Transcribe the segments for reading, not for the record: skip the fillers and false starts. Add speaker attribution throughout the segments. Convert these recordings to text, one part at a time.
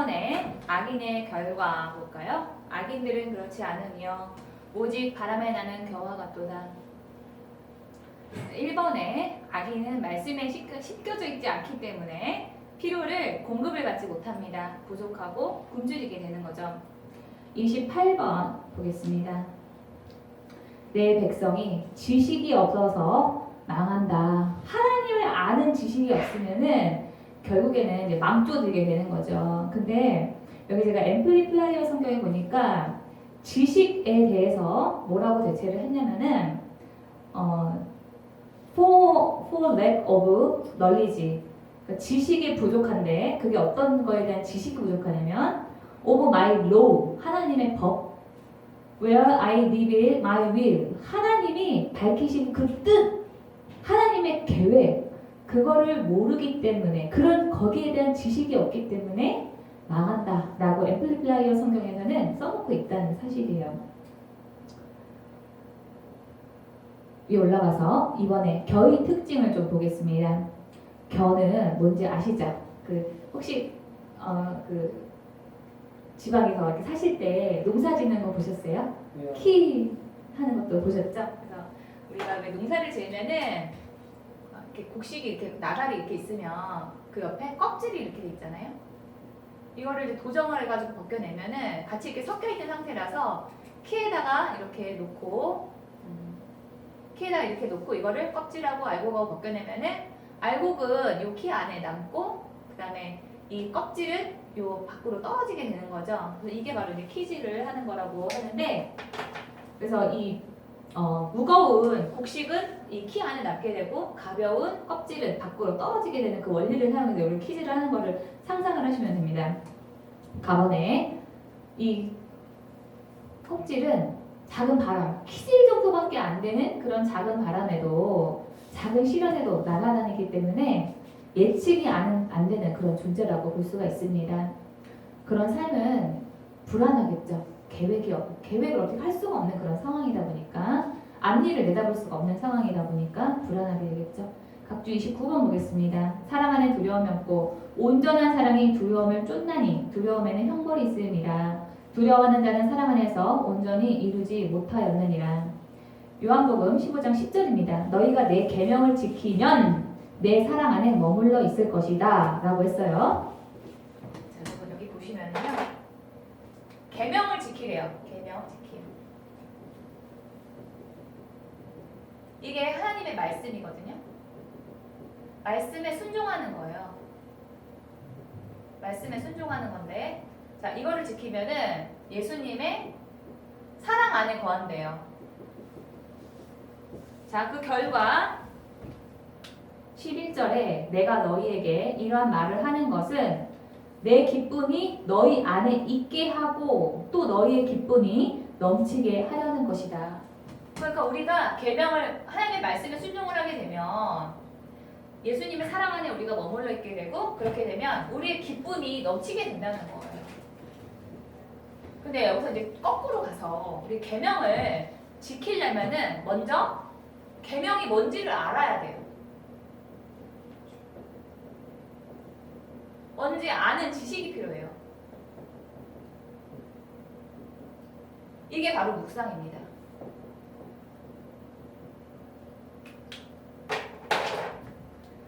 Speaker 1: 1번에 악인의 결과 볼까요? 악인들은 그렇지 않으며 오직 바람에 나는 겨와 같도다. 1번에 악인은 말씀에 씻겨져 있지 않기 때문에 필요를 공급을 받지 못합니다. 부족하고 굶주리게 되는 거죠. 28번 보겠습니다. 내 백성이 지식이 없어서 망한다. 하나님을 아는 지식이 없으면은 결국에는 이제 망조들게 되는 거죠. 근데 여기 제가 앰플리파이어 성경에 보니까 지식에 대해서 뭐라고 대체를 했냐면은 for lack of knowledge. 그러니까 지식이 부족한데 그게 어떤 거에 대한 지식이 부족하냐면 of my law. 하나님의 법. Where I live my will. 하나님이 밝히신 그 뜻. 하나님의 계획. 그거를 모르기 때문에 그런 거기에 대한 지식이 없기 때문에 망한다 라고 앰플리파이어 성경에서는 써놓고 있다는 사실이에요. 위에 올라가서 이번에 겨의 특징을 좀 보겠습니다. 겨는 뭔지 아시죠? 혹시 그 지방에서 이렇게 사실 때 농사 짓는 거 보셨어요?
Speaker 2: 네.
Speaker 1: 키 하는 것도 보셨죠? 그래서 우리가 왜 농사를 지으면은 이렇게 곡식이 이렇게 나달이 이렇게 있으면 그 옆에 껍질이 이렇게 돼 있잖아요. 이거를 이제 도정을 해가지고 벗겨내면은 같이 이렇게 섞여 있는 상태라서 키에다가 이렇게 놓고 이거를 껍질하고 알곡하고 벗겨내면은 알곡은 요 키 안에 남고 그다음에 이 껍질은 요 밖으로 떨어지게 되는 거죠. 그래서 이게 바로 이제 키질을 하는 거라고 하는데, 그래서 이 무거운 곡식은 이 키 안에 남게 되고 가벼운 껍질은 밖으로 떨어지게 되는 그 원리를 사용해서 우리 키질을 하는 거를 상상을 하시면 됩니다. 가번에 이 껍질은 작은 바람, 키질 정도밖에 안 되는 그런 작은 바람에도 작은 시련에도 날아다니기 때문에 예측이 안 되는 그런 존재라고 볼 수가 있습니다. 그런 삶은 불안하겠죠. 계획을 어떻게 할 수가 없는 그런 상황이다 보니까 앞일을 내다볼 수가 없는 상황이다 보니까 불안하게 되겠죠. 각주 29번 보겠습니다. 사랑 안에 두려움이 없고 온전한 사랑이 두려움을 쫓나니 두려움에는 형벌이 있음이라. 두려워하는 자는 사랑 안에서 온전히 이루지 못하였느니라. 요한복음 15장 10절입니다. 너희가 내 계명을 지키면 내 사랑 안에 머물러 있을 것이다 라고 했어요. 자, 여러분 여기 보시면요. 계명을 지키래요. 계명 지킴. 이게 하나님의 말씀이거든요. 말씀에 순종하는 거예요. 말씀에 순종하는 건데, 자, 이거를 지키면은 예수님의 사랑 안에 거한대요. 자, 그 결과 11절에 내가 너희에게 이러한 말을 하는 것은 내 기쁨이 너희 안에 있게 하고 또 너희의 기쁨이 넘치게 하려는 것이다. 그러니까 우리가 계명을 하나님의 말씀에 순종을 하게 되면 예수님의 사랑 안에 우리가 머물러 있게 되고 그렇게 되면 우리의 기쁨이 넘치게 된다는 거예요. 근데 여기서 이제 거꾸로 가서 우리 계명을 지키려면은 먼저 계명이 뭔지를 알아야 돼요. 뭔지 아는 지식이 필요해요. 이게 바로 묵상입니다.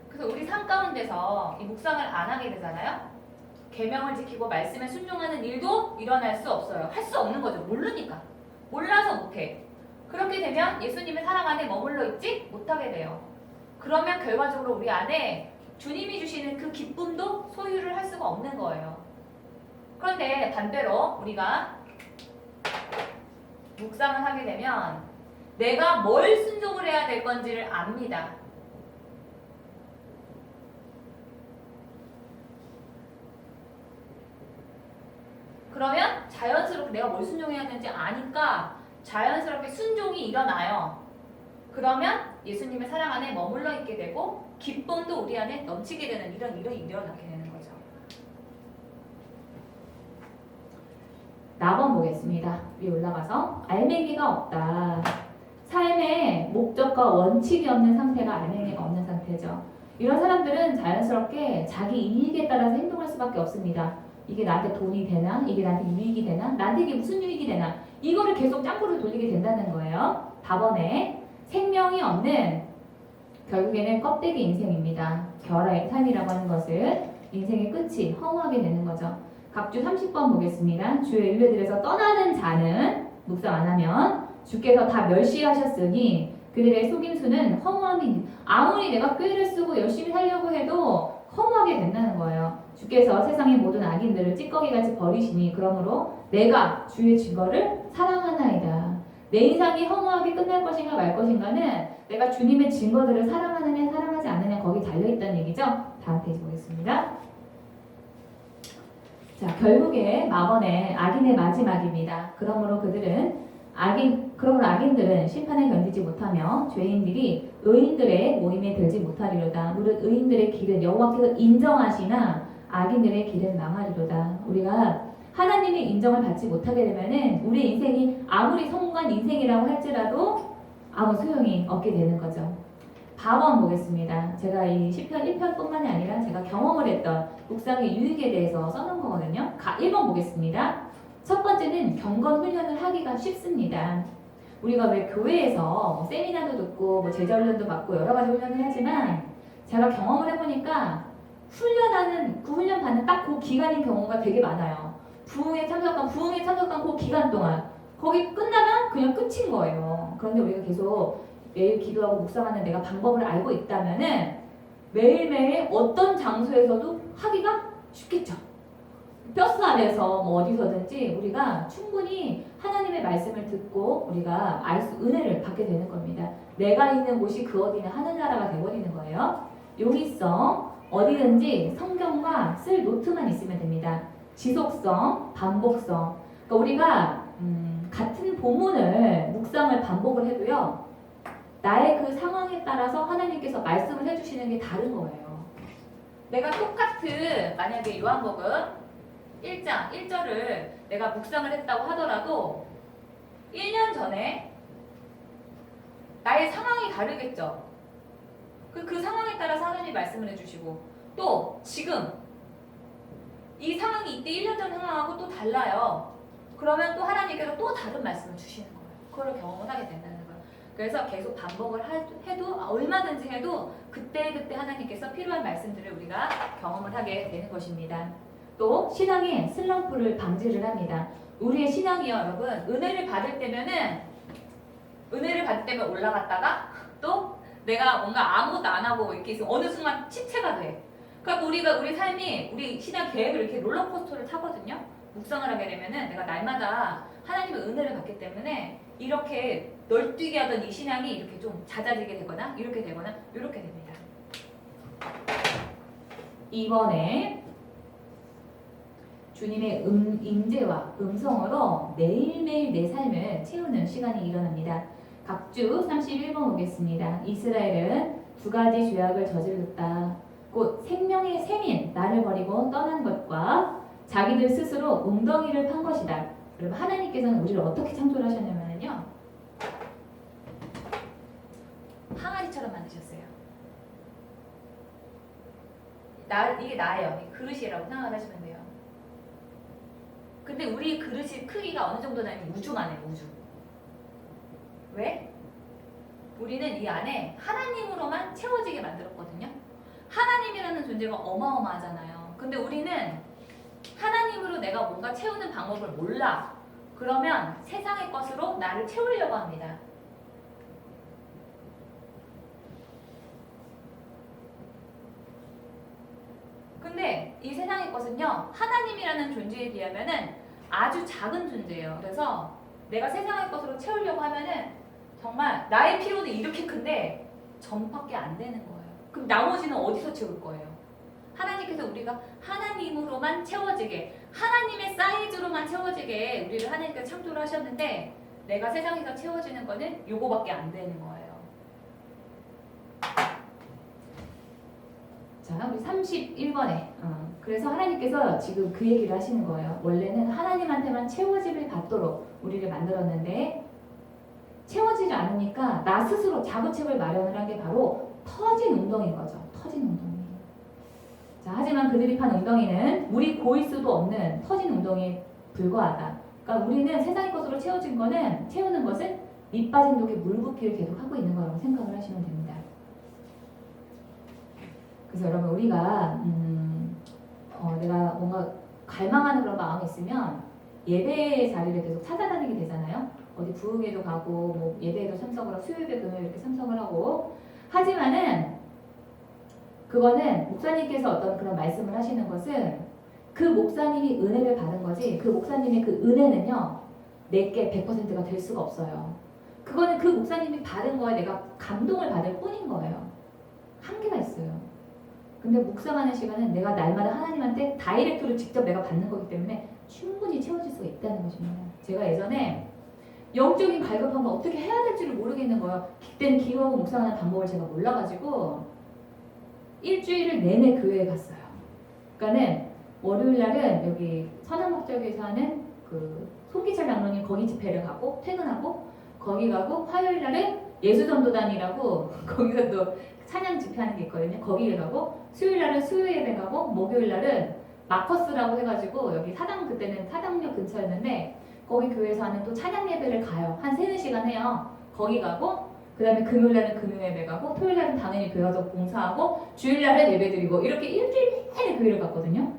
Speaker 1: 그래서 우리 삶 가운데서 이 묵상을 안 하게 되잖아요. 계명을 지키고 말씀에 순종하는 일도 일어날 수 없어요. 할 수 없는 거죠. 모르니까. 몰라서 못해. 그렇게 되면 예수님의 사랑 안에 머물러 있지 못하게 돼요. 그러면 결과적으로 우리 안에 주님이 주시는 그 기쁨도 소유를 할 수가 없는 거예요. 그런데 반대로 우리가 묵상을 하게 되면 내가 뭘 순종을 해야 될 건지를 압니다. 그러면 자연스럽게 내가 뭘 순종해야 되는지 아니까 자연스럽게 순종이 일어나요. 그러면 예수님의 사랑 안에 머물러 있게 되고 기쁨도 우리 안에 넘치게 되는 이런 일이 일어나게 되는 거죠. 나번 보겠습니다. 위에 올라가서 알맹이가 없다. 삶의 목적과 원칙이 없는 상태가 알맹이가 없는 상태죠. 이런 사람들은 자연스럽게 자기 이익에 따라서 행동할 수밖에 없습니다. 이게 나한테 돈이 되나? 이게 나한테 유익이 되나? 나한테 이게 무슨 유익이 되나? 이거를 계속 짱구를 돌리게 된다는 거예요. 답원에 생명이 없는 결국에는 껍데기 인생입니다. 결의 삶이라고 하는 것은 인생의 끝이 허무하게 되는 거죠. 각주 30번 보겠습니다. 주의 일들에서 떠나는 자는 묵상 안 하면 주께서 다 멸시하셨으니 그들의 속임수는 허무함이 아무리 내가 꾀를 쓰고 열심히 살려고 해도 허무하게 된다는 거예요. 주께서 세상의 모든 악인들을 찌꺼기같이 버리시니 그러므로 내가 주의 증거를 사랑하나이다. 내 인생이 허무하게 끝날 것인가 말 것인가는 내가 주님의 증거들을 사랑하느냐 사랑하지 않느냐 거기 달려있다는 얘기죠. 다음 페이지 보겠습니다. 자, 결국에 마번의 악인의 마지막입니다. 그러므로 악인들은 심판을 견디지 못하며 죄인들이 의인들의 모임에 들지 못하리로다. 무릇 의인들의 길은 여호와께서 인정하시나 악인들의 길은 망하리로다. 우리가 하나님의 인정을 받지 못하게 되면은 우리 인생이 아무리 성공한 인생이라고 할지라도 아무 소용이 없게 되는 거죠. 방언 보겠습니다. 제가 이 시편 1편뿐만이 아니라 제가 경험을 했던 묵상의 유익에 대해서 써놓은 거거든요. 1번 보겠습니다. 첫 번째는 경건 훈련을 하기가 쉽습니다. 우리가 왜 교회에서 세미나도 듣고 제자 훈련도 받고 여러 가지 훈련을 하지만 제가 경험을 해보니까 그 훈련 받는 딱 그 기간인 경우가 되게 많아요. 부흥에 참석한 그 기간 동안 거기 끝나면 그냥 끝인 거예요. 그런데 우리가 계속 매일 기도하고 묵상하는 내가 방법을 알고 있다면은 매일매일 어떤 장소에서도 하기가 쉽겠죠. 버스 안에서 어디서든지 우리가 충분히 하나님의 말씀을 듣고 우리가 은혜를 받게 되는 겁니다. 내가 있는 곳이 그 어디는 하늘나라가 되어버리는 거예요. 용이성, 어디든지 성경과 쓸 노트만 있으면 됩니다. 지속성, 반복성. 그러니까 우리가 같은 본문을 묵상을 반복을 해도요. 나의 그 상황에 따라서 하나님께서 말씀을 해주시는 게 다른 거예요. 내가 똑같은 만약에 요한복음 1장 1절을 내가 묵상을 했다고 하더라도 1년 전에 나의 상황이 다르겠죠. 그 상황에 따라서 하나님이 말씀을 해주시고 또 지금 이 상황이 이때 1년 전 상황하고 또 달라요. 그러면 또 하나님께서 또 다른 말씀을 주시는 거예요. 그걸 경험을 하게 된다는 거예요. 그래서 계속 반복을 해도 얼마든지 해도 그때그때 하나님께서 필요한 말씀들을 우리가 경험을 하게 되는 것입니다. 또 신앙의 슬럼프를 방지를 합니다. 우리의 신앙이요 여러분 은혜를 받을 때면 올라갔다가 또 내가 뭔가 아무것도 안 하고 이렇게 있으면 어느 순간 침체가 돼. 그러니까 우리 삶이 우리 신앙 계획을 이렇게 롤러코스터를 타거든요. 묵상을 하게 되면은 내가 날마다 하나님의 은혜를 받기 때문에 이렇게 널뛰게 하던 이 신앙이 이렇게 좀 잦아지게 되거나 이렇게 됩니다. 2번에 주님의 임재와 음성으로 매일매일 내 삶을 채우는 시간이 일어납니다. 각주 31번 오겠습니다. 이스라엘은 두 가지 죄악을 저질렀다. 곧 생명의 셈인 나를 버리고 떠난 것과 자기들 스스로 웅덩이를 판 것이다. 여러분 하나님께서는 우리를 어떻게 창조를 하셨냐면요. 항아리처럼 만드셨어요. 이게 나예요. 이 그릇이라고 생각하시면 돼요. 근데 우리 그릇이 크기가 어느 정도냐면 우주만 해요. 우주. 왜? 우리는 이 안에 하나님으로만 채워지게 만들었거든요. 하나님이라는 존재가 어마어마하잖아요. 근데 우리는 하나님으로 내가 뭔가 채우는 방법을 몰라. 그러면 세상의 것으로 나를 채우려고 합니다. 근데 이 세상의 것은요, 하나님이라는 존재에 비하면은 아주 작은 존재예요. 그래서 내가 세상의 것으로 채우려고 하면은 정말 나의 필요는 이렇게 큰데 전밖에 안 되는 거예요. 그럼 나머지는 어디서 채울 거예요? 하나님께서 우리가 하나님으로만 채워지게, 하나님의 사이즈로만 채워지게 우리를 하나님께서 창조를 하셨는데 내가 세상에서 채워지는 거는 요거밖에 안 되는 거예요. 자, 우리 31번에 그래서 하나님께서 지금 그 얘기를 하시는 거예요. 원래는 하나님한테만 채워짐을 받도록 우리를 만들었는데 채워지지 않으니까 나 스스로 자구책을 마련을 한 게 바로 터진 웅덩이인 거죠. 터진 웅덩이. 자, 하지만 그들이 판 웅덩이는 물이 고일 수도 없는 터진 웅덩이에 불과하다. 그러니까 우리는 세상의 것으로 채우는 것은 밑 빠진 독에 물 붓기를 계속 하고 있는 거라고 생각을 하시면 됩니다. 그래서 여러분 우리가 내가 뭔가 갈망하는 그런 마음이 있으면 예배 자리를 계속 찾아다니게 되잖아요. 어디 부흥회도 가고 뭐 예배에도 참석을 하고 수요예배 금요일 이렇게 참석을 하고 하지만은 그거는 목사님께서 어떤 그런 말씀을 하시는 것은 그 목사님이 은혜를 받은 거지 그 목사님의 그 은혜는요 내게 100%가 될 수가 없어요. 그거는 그 목사님이 받은 거에 내가 감동을 받을 뿐인 거예요. 한계가 있어요. 근데 묵상하는 시간은 내가 날마다 하나님한테 다이렉트로 직접 내가 받는 거기 때문에 충분히 채워질 수가 있다는 것입니다. 제가 예전에 영적인 갈급함을 어떻게 해야 될지를 모르겠는 거예요. 그때는 기도하고 묵상하는 방법을 제가 몰라가지고 일주일을 내내 교회에 갔어요. 그러니까는 월요일 날은 여기 선한목적에서 하는 그 손기철 장로님 거기 집회를 가고 퇴근하고 거기 가고 화요일 날은 예수전도단이라고 거기서 또 찬양 집회하는 게 있거든요. 거기에 가고 수요일 날은 수요 예배 가고 목요일 날은 마커스라고 해가지고 여기 사당 그때는 사당역 근처였는데 거기 교회에서 하는 또 찬양 예배를 가요. 한 3-4시간 해요. 거기 가고 그 다음에 금요일 날은 금요 예배 가고 토요일 날은 당연히 교회 가서 봉사하고 주일 날은 예배 드리고 이렇게 일주일 내내 교회를 갔거든요.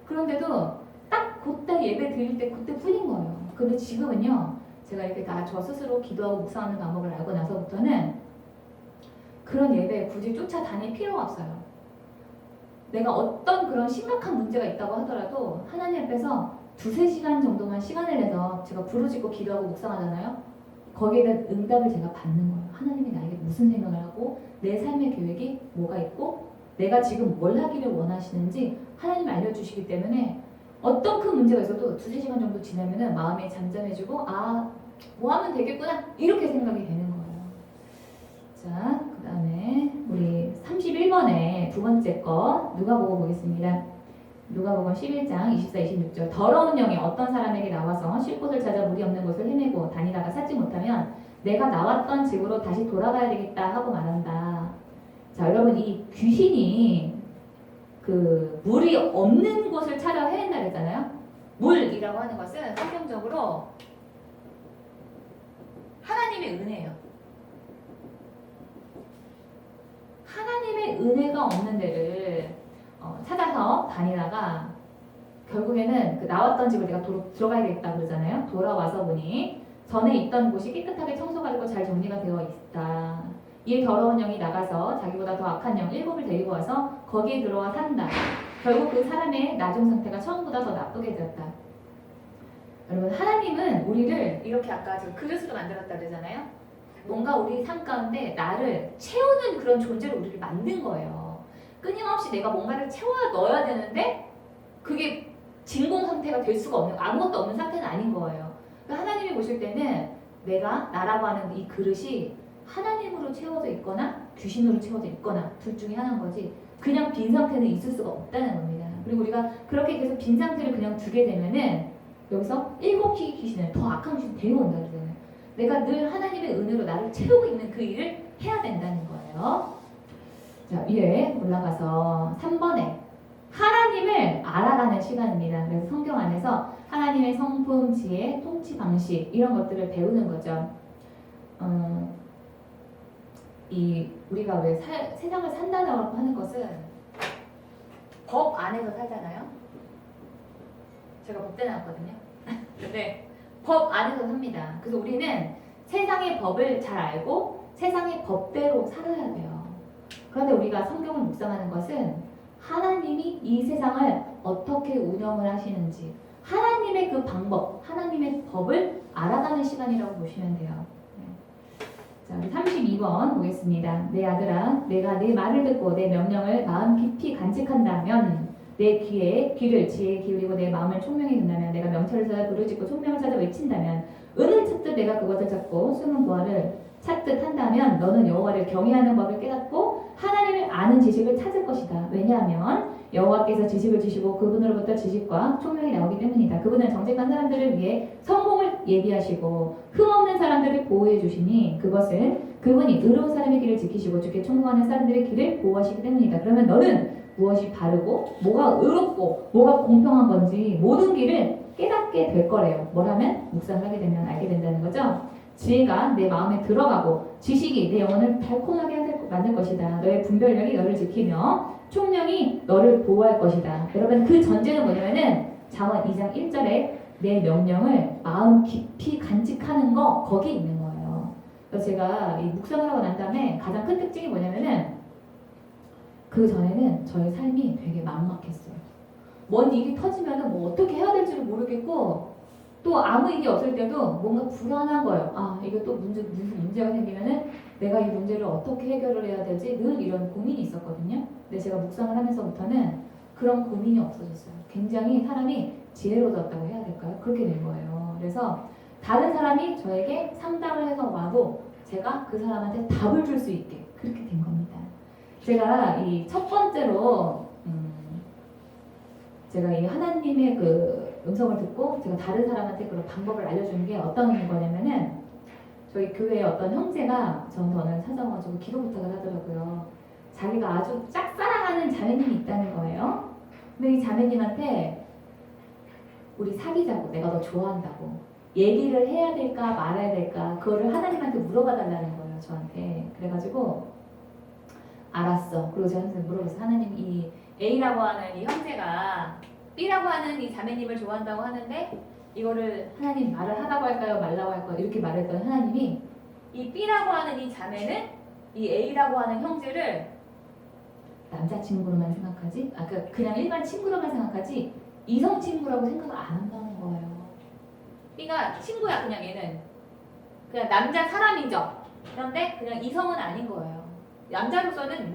Speaker 1: 그런데도 딱 그때 예배 드릴 때 그때 뿐인 거예요. 근데 지금은요 제가 이렇게 다 저 스스로 기도하고 묵상하는 방법을 알고 나서부터는 그런 예배에 굳이 쫓아다닐 필요가 없어요. 내가 어떤 그런 심각한 문제가 있다고 하더라도 하나님 앞에서 2-3시간 정도만 시간을 내서 제가 부르짖고 기도하고 묵상하잖아요. 거기에 대한 응답을 제가 받는 거예요. 하나님이 나에게 무슨 생각을 하고 내 삶의 계획이 뭐가 있고 내가 지금 뭘 하기를 원하시는지 하나님이 알려주시기 때문에 어떤 큰 문제가 있어도 2-3시간 정도 지나면 마음이 잠잠해지고 뭐 하면 되겠구나 이렇게 생각이 되는 거예요. 자, 그 다음에 우리 31번에 두 번째 거 누가복음 보겠습니다. 누가복음 11장 24-26절 더러운 영이 어떤 사람에게 나와서 쉴 곳을 찾아 물이 없는 곳을 헤매고 다니다가 찾지 못하면 내가 나왔던 집으로 다시 돌아가야 되겠다 하고 말한다. 자, 여러분 이 귀신이 그 물이 없는 곳을 찾아 헤맨다 그랬잖아요. 물이라고 하는 것은 성경적으로 하나님의 은혜예요. 하나님의 은혜가 없는 데를 찾아서 다니다가 결국에는 그 나왔던 집을 내가 들어가야 되겠다 그러잖아요. 돌아와서 보니 전에 있던 곳이 깨끗하게 청소가 잘 정리가 되어 있다. 이에 더러운 영이 나가서 자기보다 더 악한 영 7을 데리고 와서 거기에 들어와 산다. 결국 그 사람의 나중 상태가 처음보다 더 나쁘게 되었다. 여러분 하나님은 우리를 이렇게 아까 제가 그릇으로 만들었다 그러잖아요. 뭔가 우리 삶 가운데 나를 채우는 그런 존재로 우리를 만든 거예요. 끊임없이 내가 뭔가를 채워 넣어야 되는데 그게 진공 상태가 될 수가 없는 아무것도 없는 상태는 아닌 거예요. 그러니까 하나님이 보실 때는 내가 나라고 하는 이 그릇이 하나님으로 채워져 있거나 귀신으로 채워져 있거나 둘 중에 하나인 거지 그냥 빈 상태는 있을 수가 없다는 겁니다. 그리고 우리가 그렇게 계속 빈 상태를 그냥 두게 되면은 여기서 7기 귀신을 더 악한 귀신을 데려온다 그러잖아요. 내가 늘 하나님의 은혜로 나를 채우고 있는 그 일을 해야 된다는 거예요. 자, 위에 올라가서 3번에 하나님을 알아가는 시간입니다. 그래서 성경 안에서 하나님의 성품, 지혜, 통치 방식 이런 것들을 배우는 거죠. 우리가 왜 세상을 산다고 하는 것은 법 안에서 살잖아요. 제가 법대 나왔거든요. 근데 법 안에서 삽니다. 그래서 우리는 세상의 법을 잘 알고 세상의 법대로 살아야 돼요. 그런데 우리가 성경을 묵상하는 것은 하나님이 이 세상을 어떻게 운영을 하시는지 하나님의 그 방법, 하나님의 법을 알아가는 시간이라고 보시면 돼요. 자, 우리 32번 보겠습니다. 내 아들아, 내가 내 말을 듣고 내 명령을 마음 깊이 간직한다면 내 귀를 지혜에 기울이고 내 마음을 총명히 듣는다면 내가 명철을 찾아 부르짖고 총명을 찾아 외친다면 은을 찾듯 내가 그것을 찾고 숨은 보화를 찾듯 한다면 너는 여호와를 경외하는 법을 깨닫고 하나님을 아는 지식을 찾을 것이다. 왜냐하면 여호와께서 지식을 주시고 그분으로부터 지식과 총명이 나오기 때문이다. 그분은 정직한 사람들을 위해 성공을 예비하시고 흠없는 사람들을 보호해 주시니 그것은 그분이 의로운 사람의 길을 지키시고 주께 충성하는 사람들의 길을 보호하시기 때문이다. 그러면 너는 무엇이 바르고 뭐가 의롭고 뭐가 공평한 건지 모든 길을 깨닫게 될 거래요. 뭘 하면? 묵상을 하게 되면 알게 된다는 거죠. 지혜가 내 마음에 들어가고 지식이 내 영혼을 달콤하게 만들 것이다. 너의 분별력이 너를 지키며 총명이 너를 보호할 것이다. 여러분 그 전제는 뭐냐면은 잠언 2장 1절에 내 명령을 마음 깊이 간직하는 거 거기 있는 거예요. 그래서 제가 이 묵상을 하고 난 다음에 가장 큰 특징이 뭐냐면은 그 전에는 저의 삶이 되게 막막했어요. 뭔 일이 터지면은 뭐 어떻게 해야 될지를 모르겠고 또 아무 일이 없을 때도 뭔가 불안한 거예요. 아, 이거 또 무슨 문제가 생기면은 내가 이 문제를 어떻게 해결을 해야 되지? 늘 이런 고민이 있었거든요. 근데 제가 묵상을 하면서부터는 그런 고민이 없어졌어요. 굉장히 사람이 지혜로워졌다고 해야 될까요? 그렇게 된 거예요. 그래서 다른 사람이 저에게 상담을 해서 와도 제가 그 사람한테 답을 줄 수 있게 그렇게 된 겁니다. 제가 이 첫 번째로 제가 이 하나님의 그 음성을 듣고 제가 다른 사람한테 그런 방법을 알려주는 게 어떤 거냐면은 저희 교회에 어떤 형제가 저한테 어느 날 찾아와가지고 기도 부탁을 하더라고요. 자기가 아주 짝사랑하는 자매님이 있다는 거예요. 근데 이 자매님한테 우리 사귀자고, 내가 너 좋아한다고 얘기를 해야 될까 말아야 될까 그거를 하나님한테 물어봐 달라는 거예요. 저한테. 그래가지고 알았어. 그리고 제가 항상 물어봤어요. 하나님, 이 A라고 하는 이 형제가 B라고 하는 이 자매님을 좋아한다고 하는데 이거를 하나님 말을 하라고 할까요? 말라고 할까요? 이렇게 말했더니 하나님이 이 B라고 하는 이 자매는 이 A라고 하는 형제를 남자친구로만 생각하지? 그냥 일반 친구로만 생각하지 이성 친구라고 생각을 안 한다는 거예요. B가 친구야. 그냥 얘는 그냥 남자 사람이죠. 그런데 그냥 이성은 아닌 거예요. 남자로서는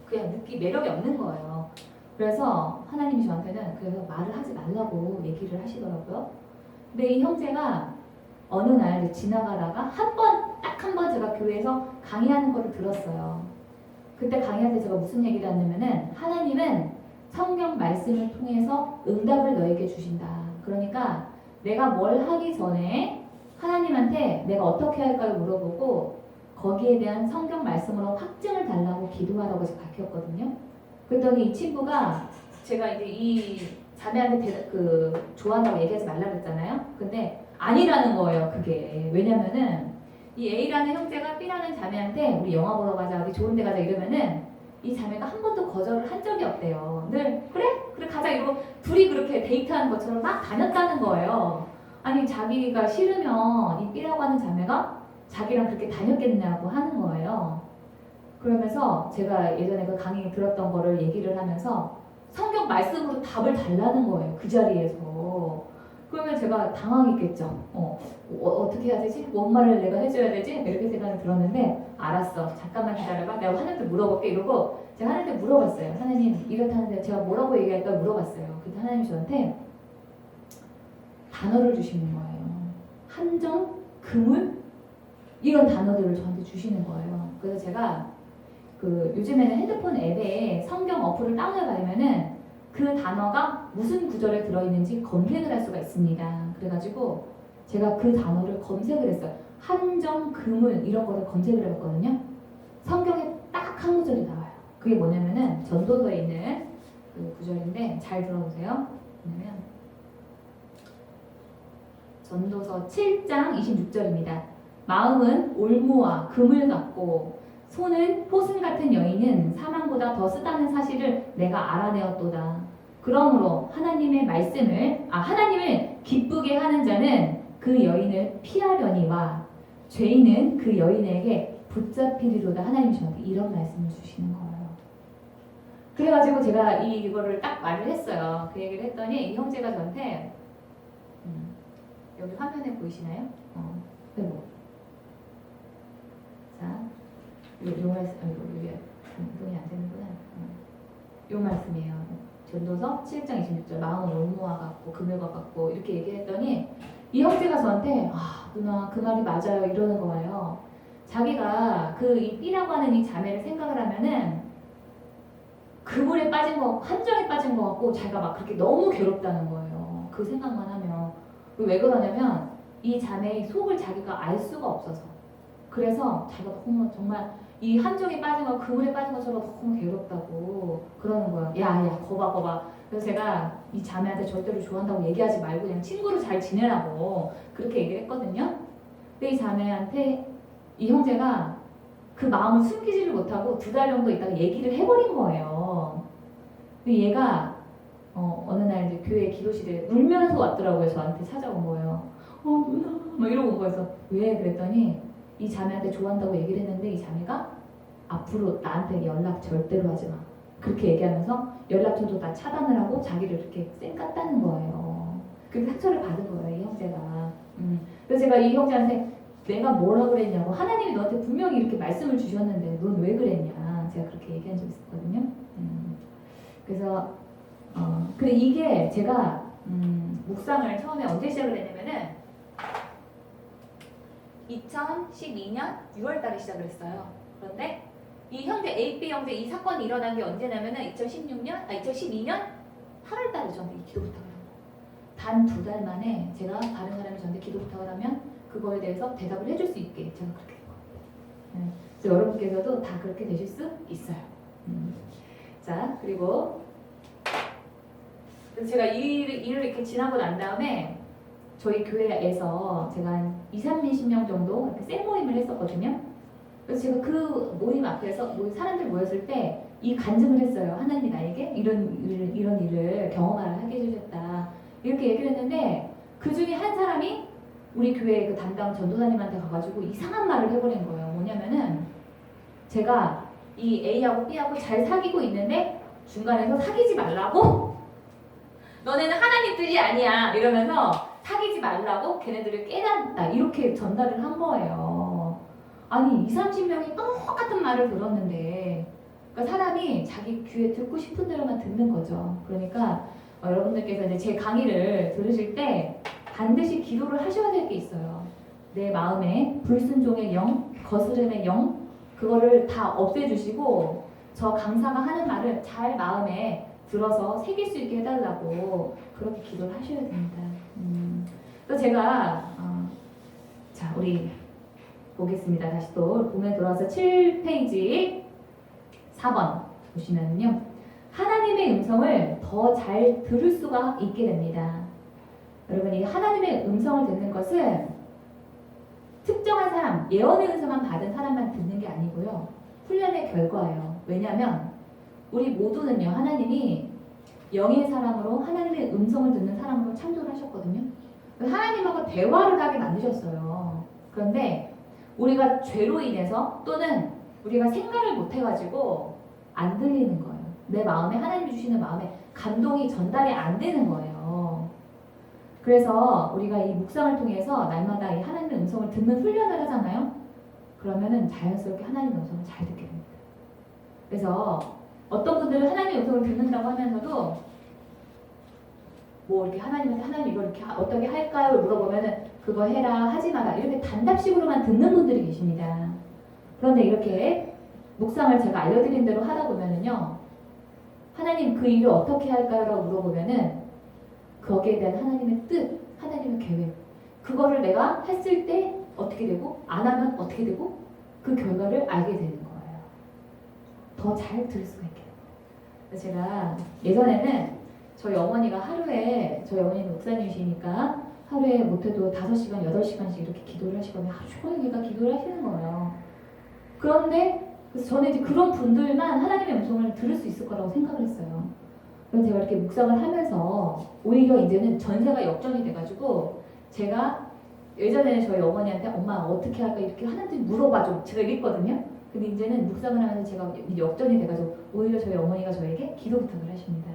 Speaker 1: 그냥 매력이 없는 거예요. 그래서 하나님이 저한테는 그래서 말을 하지 말라고 얘기를 하시더라고요. 근데 이 형제가 어느 날 지나가다가 딱 한 번 제가 교회에서 강의하는 거를 들었어요. 그때 강의할 때 제가 무슨 얘기를 했냐면은 하나님은 성경 말씀을 통해서 응답을 너에게 주신다. 그러니까 내가 뭘 하기 전에 하나님한테 내가 어떻게 할까요 물어보고 거기에 대한 성경 말씀으로 확증을 달라고 기도하라고 제가 밝혔거든요. 그랬더니 이 친구가 제가 이제 이 자매한테 좋아한다고 얘기하지 말라고 했잖아요. 근데 아니라는 거예요. 그게. 왜냐면은 이 A라는 형제가 B라는 자매한테 우리 영화 보러 가자, 어디 좋은 데 가자 이러면은 이 자매가 한 번도 거절을 한 적이 없대요. 늘 그래 가자 이러고 둘이 그렇게 데이트하는 것처럼 막 다녔다는 거예요. 아니 자기가 싫으면 이 B라고 하는 자매가 자기랑 그렇게 다녔겠냐고 하는 거예요. 그러면서 제가 예전에 그 강의 들었던 거를 얘기를 하면서 성경 말씀으로 답을 달라는 거예요. 그 자리에서. 그러면 제가 당황했겠죠. 어떻게 해야 되지? 뭔 말을 내가 해줘야 되지? 이렇게 생각이 들었는데 알았어. 잠깐만 기다려봐. 내가 하나님한테 물어볼게. 이러고 제가 하나님한테 물어봤어요. 하나님 이렇다는데 제가 뭐라고 얘기할까 물어봤어요. 그때 하나님이 저한테 단어를 주시는 거예요. 한정, 그물 이런 단어들을 저한테 주시는 거예요. 그래서 제가 요즘에는 핸드폰 앱에 성경 어플을 다운해봐야면은 그 단어가 무슨 구절에 들어있는지 검색을 할 수가 있습니다. 그래가지고 제가 그 단어를 검색을 했어요. 한정, 그물 이런 거를 검색을 해봤거든요. 성경에 딱 한 구절이 나와요. 그게 뭐냐면은 전도서에 있는 그 구절인데 잘 들어보세요. 뭐냐면 전도서 7장 26절입니다. 마음은 올무와 금을 같고 손은 포승 같은 여인은 사망보다 더 쓰다는 사실을 내가 알아내었도다. 그러므로 하나님을 기쁘게 하는 자는 그 여인을 피하려니와 죄인은 그 여인에게 붙잡히리로다. 하나님이 저한테 이런 말씀을 주시는 거예요. 그래가지고 제가 이거를 딱 말을 했어요. 그 얘기를 했더니 이 형제가 저한테 여기 화면에 보이시나요? 그리고 자, 요 말씀, 이게 동이 안 되는구나. 요 말씀이에요. 전도서 7장 26절 마음은 올무와 같고 그물과 같고 이렇게 얘기를 했더니 이 형제가 저한테 누나 그 말이 맞아요 이러는 거예요. 자기가 이 B라고 하는 이 자매를 생각을 하면은 그물에 빠진 거, 함정에 빠진 거 같고 자기가 막 그렇게 너무 괴롭다는 거예요. 그 생각만 하면. 왜 그러냐면 이 자매의 속을 자기가 알 수가 없어서 그래서 자기가 너무 정말 이 함정에 빠진 거 그물에 빠진 것처럼 너무 괴롭다고 그러는 거야. 야야 거봐. 그래서 제가 이 자매한테 절대로 좋아한다고 얘기하지 말고 그냥 친구로 잘 지내라고 그렇게 얘기를 했거든요. 근데 이 자매한테 이 형제가 그 마음을 숨기지를 못하고 2달 정도 있다가 얘기를 해버린 거예요. 근데 얘가 어느 날 이제 교회 기도실에 울면서 왔더라고요. 저한테 찾아온 거예요. 누나 막 이러고 온 거여서 왜 그랬더니 이 자매한테 좋아한다고 얘기를 했는데 이 자매가 앞으로 나한테 연락 절대로 하지 마. 그렇게 얘기하면서 연락처도 다 차단을 하고 자기를 이렇게 쌩 깠다는 거예요. 그래서 상처를 받은 거예요, 이 형제가. 그래서 제가 이 형제한테 내가 뭐라 그랬냐고 하나님이 너한테 분명히 이렇게 말씀을 주셨는데 넌 왜 그랬냐 제가 그렇게 얘기한 적이 있었거든요. 그래서 근데 이게 제가 묵상을 처음에 언제 시작을 했냐면은 2012년 6월달에 시작을 했어요. 그런데 이 형제 AB 형제 이 사건이 일어난 게 언제냐면은 2012년 8월달에 저한테 이 기도 부탁을 한 거예요. 단 2달 만에 제가 다른 사람이 저한테 기도 부탁을 하면 그거에 대해서 대답을 해줄 수 있게 제가 그렇게 된 거예요. 그래서 여러분께서도 다 그렇게 되실 수 있어요. 자 그리고 그래서 제가 일을 이렇게 지나고 난 다음에 저희 교회에서 제가 한 20-30명 정도 이렇게 셀 모임을 했었거든요. 그래서 제가 그 모임 앞에서 사람들 모였을 때 이 간증을 했어요. 하나님이 나에게 이런 일을 경험하게 해주셨다. 이렇게 얘기를 했는데 그 중에 한 사람이 우리 교회 그 담당 전도사님한테 가가지고 이상한 말을 해버린 거예요. 뭐냐면은 제가 이 A하고 B하고 잘 사귀고 있는데 중간에서 사귀지 말라고? 너네는 하나님 뜻이 아니야 이러면서 사귀지 말라고 걔네들을 깨닫다 이렇게 전달을 한 거예요. 아니 20-30명이 똑같은 말을 들었는데 그러니까 사람이 자기 귀에 듣고 싶은 대로만 듣는 거죠. 그러니까 여러분들께서 이제 제 강의를 들으실 때 반드시 기도를 하셔야 될 게 있어요. 내 마음에 불순종의 영, 거스름의 영 그거를 다 없애주시고 저 강사가 하는 말을 잘 마음에 들어서 새길 수 있게 해달라고 그렇게 기도를 하셔야 됩니다. 그래서 제가 자 우리 보겠습니다. 다시 또 보면 돌아와서 7페이지 4번 보시면요. 하나님의 음성을 더 잘 들을 수가 있게 됩니다. 여러분 이 하나님의 음성을 듣는 것은 특정한 사람, 예언의 음성만 받은 사람만 듣는 게 아니고요. 훈련의 결과예요. 왜냐하면 우리 모두는요. 하나님이 영의 사람으로 하나님의 음성을 듣는 사람으로 창조를 하셨거든요. 하나님하고 대화를 하게 만드셨어요. 그런데 우리가 죄로 인해서 또는 우리가 생각을 못해가지고 안 들리는 거예요. 내 마음에 하나님이 주시는 마음에 감동이 전달이 안 되는 거예요. 그래서 우리가 이 묵상을 통해서 날마다 이 하나님의 음성을 듣는 훈련을 하잖아요. 그러면은 자연스럽게 하나님의 음성을 잘 듣게 됩니다. 그래서 어떤 분들은 하나님의 음성을 듣는다고 하면서도 뭐 이렇게 하나님한테 하나님 이걸 이렇게 어떻게 할까요? 물어보면은 그거 해라 하지 마라 이렇게 단답식으로만 듣는 분들이 계십니다. 그런데 이렇게 묵상을 제가 알려드린 대로 하다 보면은요 하나님 그 일을 어떻게 할까요? 라고 물어보면은 거기에 대한 하나님의 뜻, 하나님의 계획 그거를 내가 했을 때 어떻게 되고 안 하면 어떻게 되고 그 결과를 알게 되는 거예요. 더 잘 들을 수가 있게 됩니다. 제가 예전에는 저희 어머니가 하루에 저희 어머니는 목사님이시니까 하루에 못해도 5시간, 8시간씩 이렇게 기도를 하시거든요. 하루 종일 걔가 기도를 하시는 거예요. 그런데 그래서 저는 이제 그런 분들만 하나님의 음성을 들을 수 있을 거라고 생각을 했어요. 그래서 제가 이렇게 묵상을 하면서 오히려 이제는 전세가 역전이 돼가지고 제가 예전에는 저희 어머니한테 엄마 어떻게 할까 이렇게 하나님께 물어봐줘 제가 이랬거든요. 근데 이제는 묵상을 하면서 제가 역전이 돼가지고 오히려 저희 어머니가 저에게 기도 부탁을 하십니다.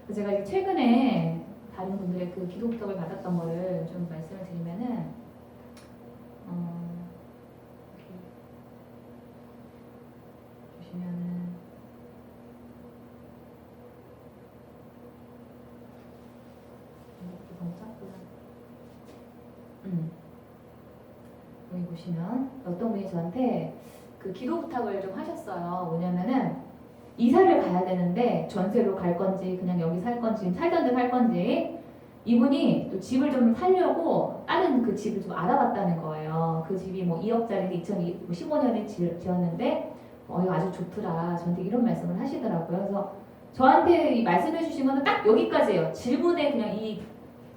Speaker 1: 그래서 제가 최근에 다른 분들의 그 기도 부탁을 받았던 거를 좀 말씀을 드리면은 보시면은 너무 작구나. 여기 보시면 어떤 분이 저한테 그 기도 부탁을 좀 하셨어요. 뭐냐면은 이사를 가야 되는데 전세로 갈 건지 그냥 여기 살 건지 살던 데 살 건지 이분이 또 집을 좀 살려고 다른 그 집을 좀 알아봤다는 거예요. 그 집이 뭐 2억짜리인데 2015년에 지었는데 이거 아주 좋더라. 저한테 이런 말씀을 하시더라고요. 그래서 저한테 이 말씀해 주신 거는 딱 여기까지예요. 질문에 그냥 이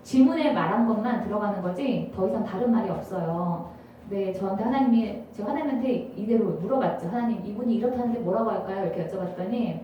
Speaker 1: 질문에 말한 것만 들어가는 거지 더 이상 다른 말이 없어요. 근데 저한테 하나님이 제가 하나님한테 이대로 물어봤죠. 하나님 이분이 이렇다는데 뭐라고 할까요? 이렇게 여쭤봤더니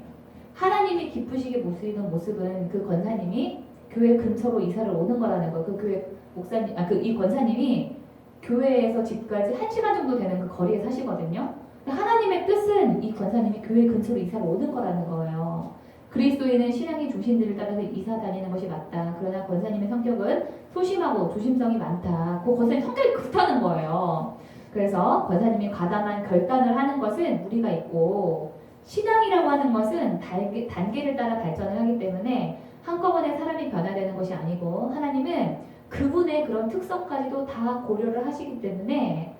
Speaker 1: 하나님이 기쁘시게 보시는 모습은 그 권사님이 교회 근처로 이사를 오는 거라는 거예요. 그 교회 목사님, 이 권사님이 교회에서 집까지 1시간 정도 되는 그 거리에 사시거든요. 근데 하나님의 뜻은 이 권사님이 교회 근처로 이사를 오는 거라는 거예요. 그리스도인은 신앙의 중심들을 따라서 이사 다니는 것이 맞다. 그러나 권사님의 성격은 소심하고 조심성이 많다. 그 권사님 성격이 그렇다는 거예요. 그래서 권사님이 과감한 결단을 하는 것은 무리가 있고 신앙이라고 하는 것은 단계를 따라 발전을 하기 때문에 한꺼번에 사람이 변화되는 것이 아니고 하나님은 그분의 그런 특성까지도 다 고려를 하시기 때문에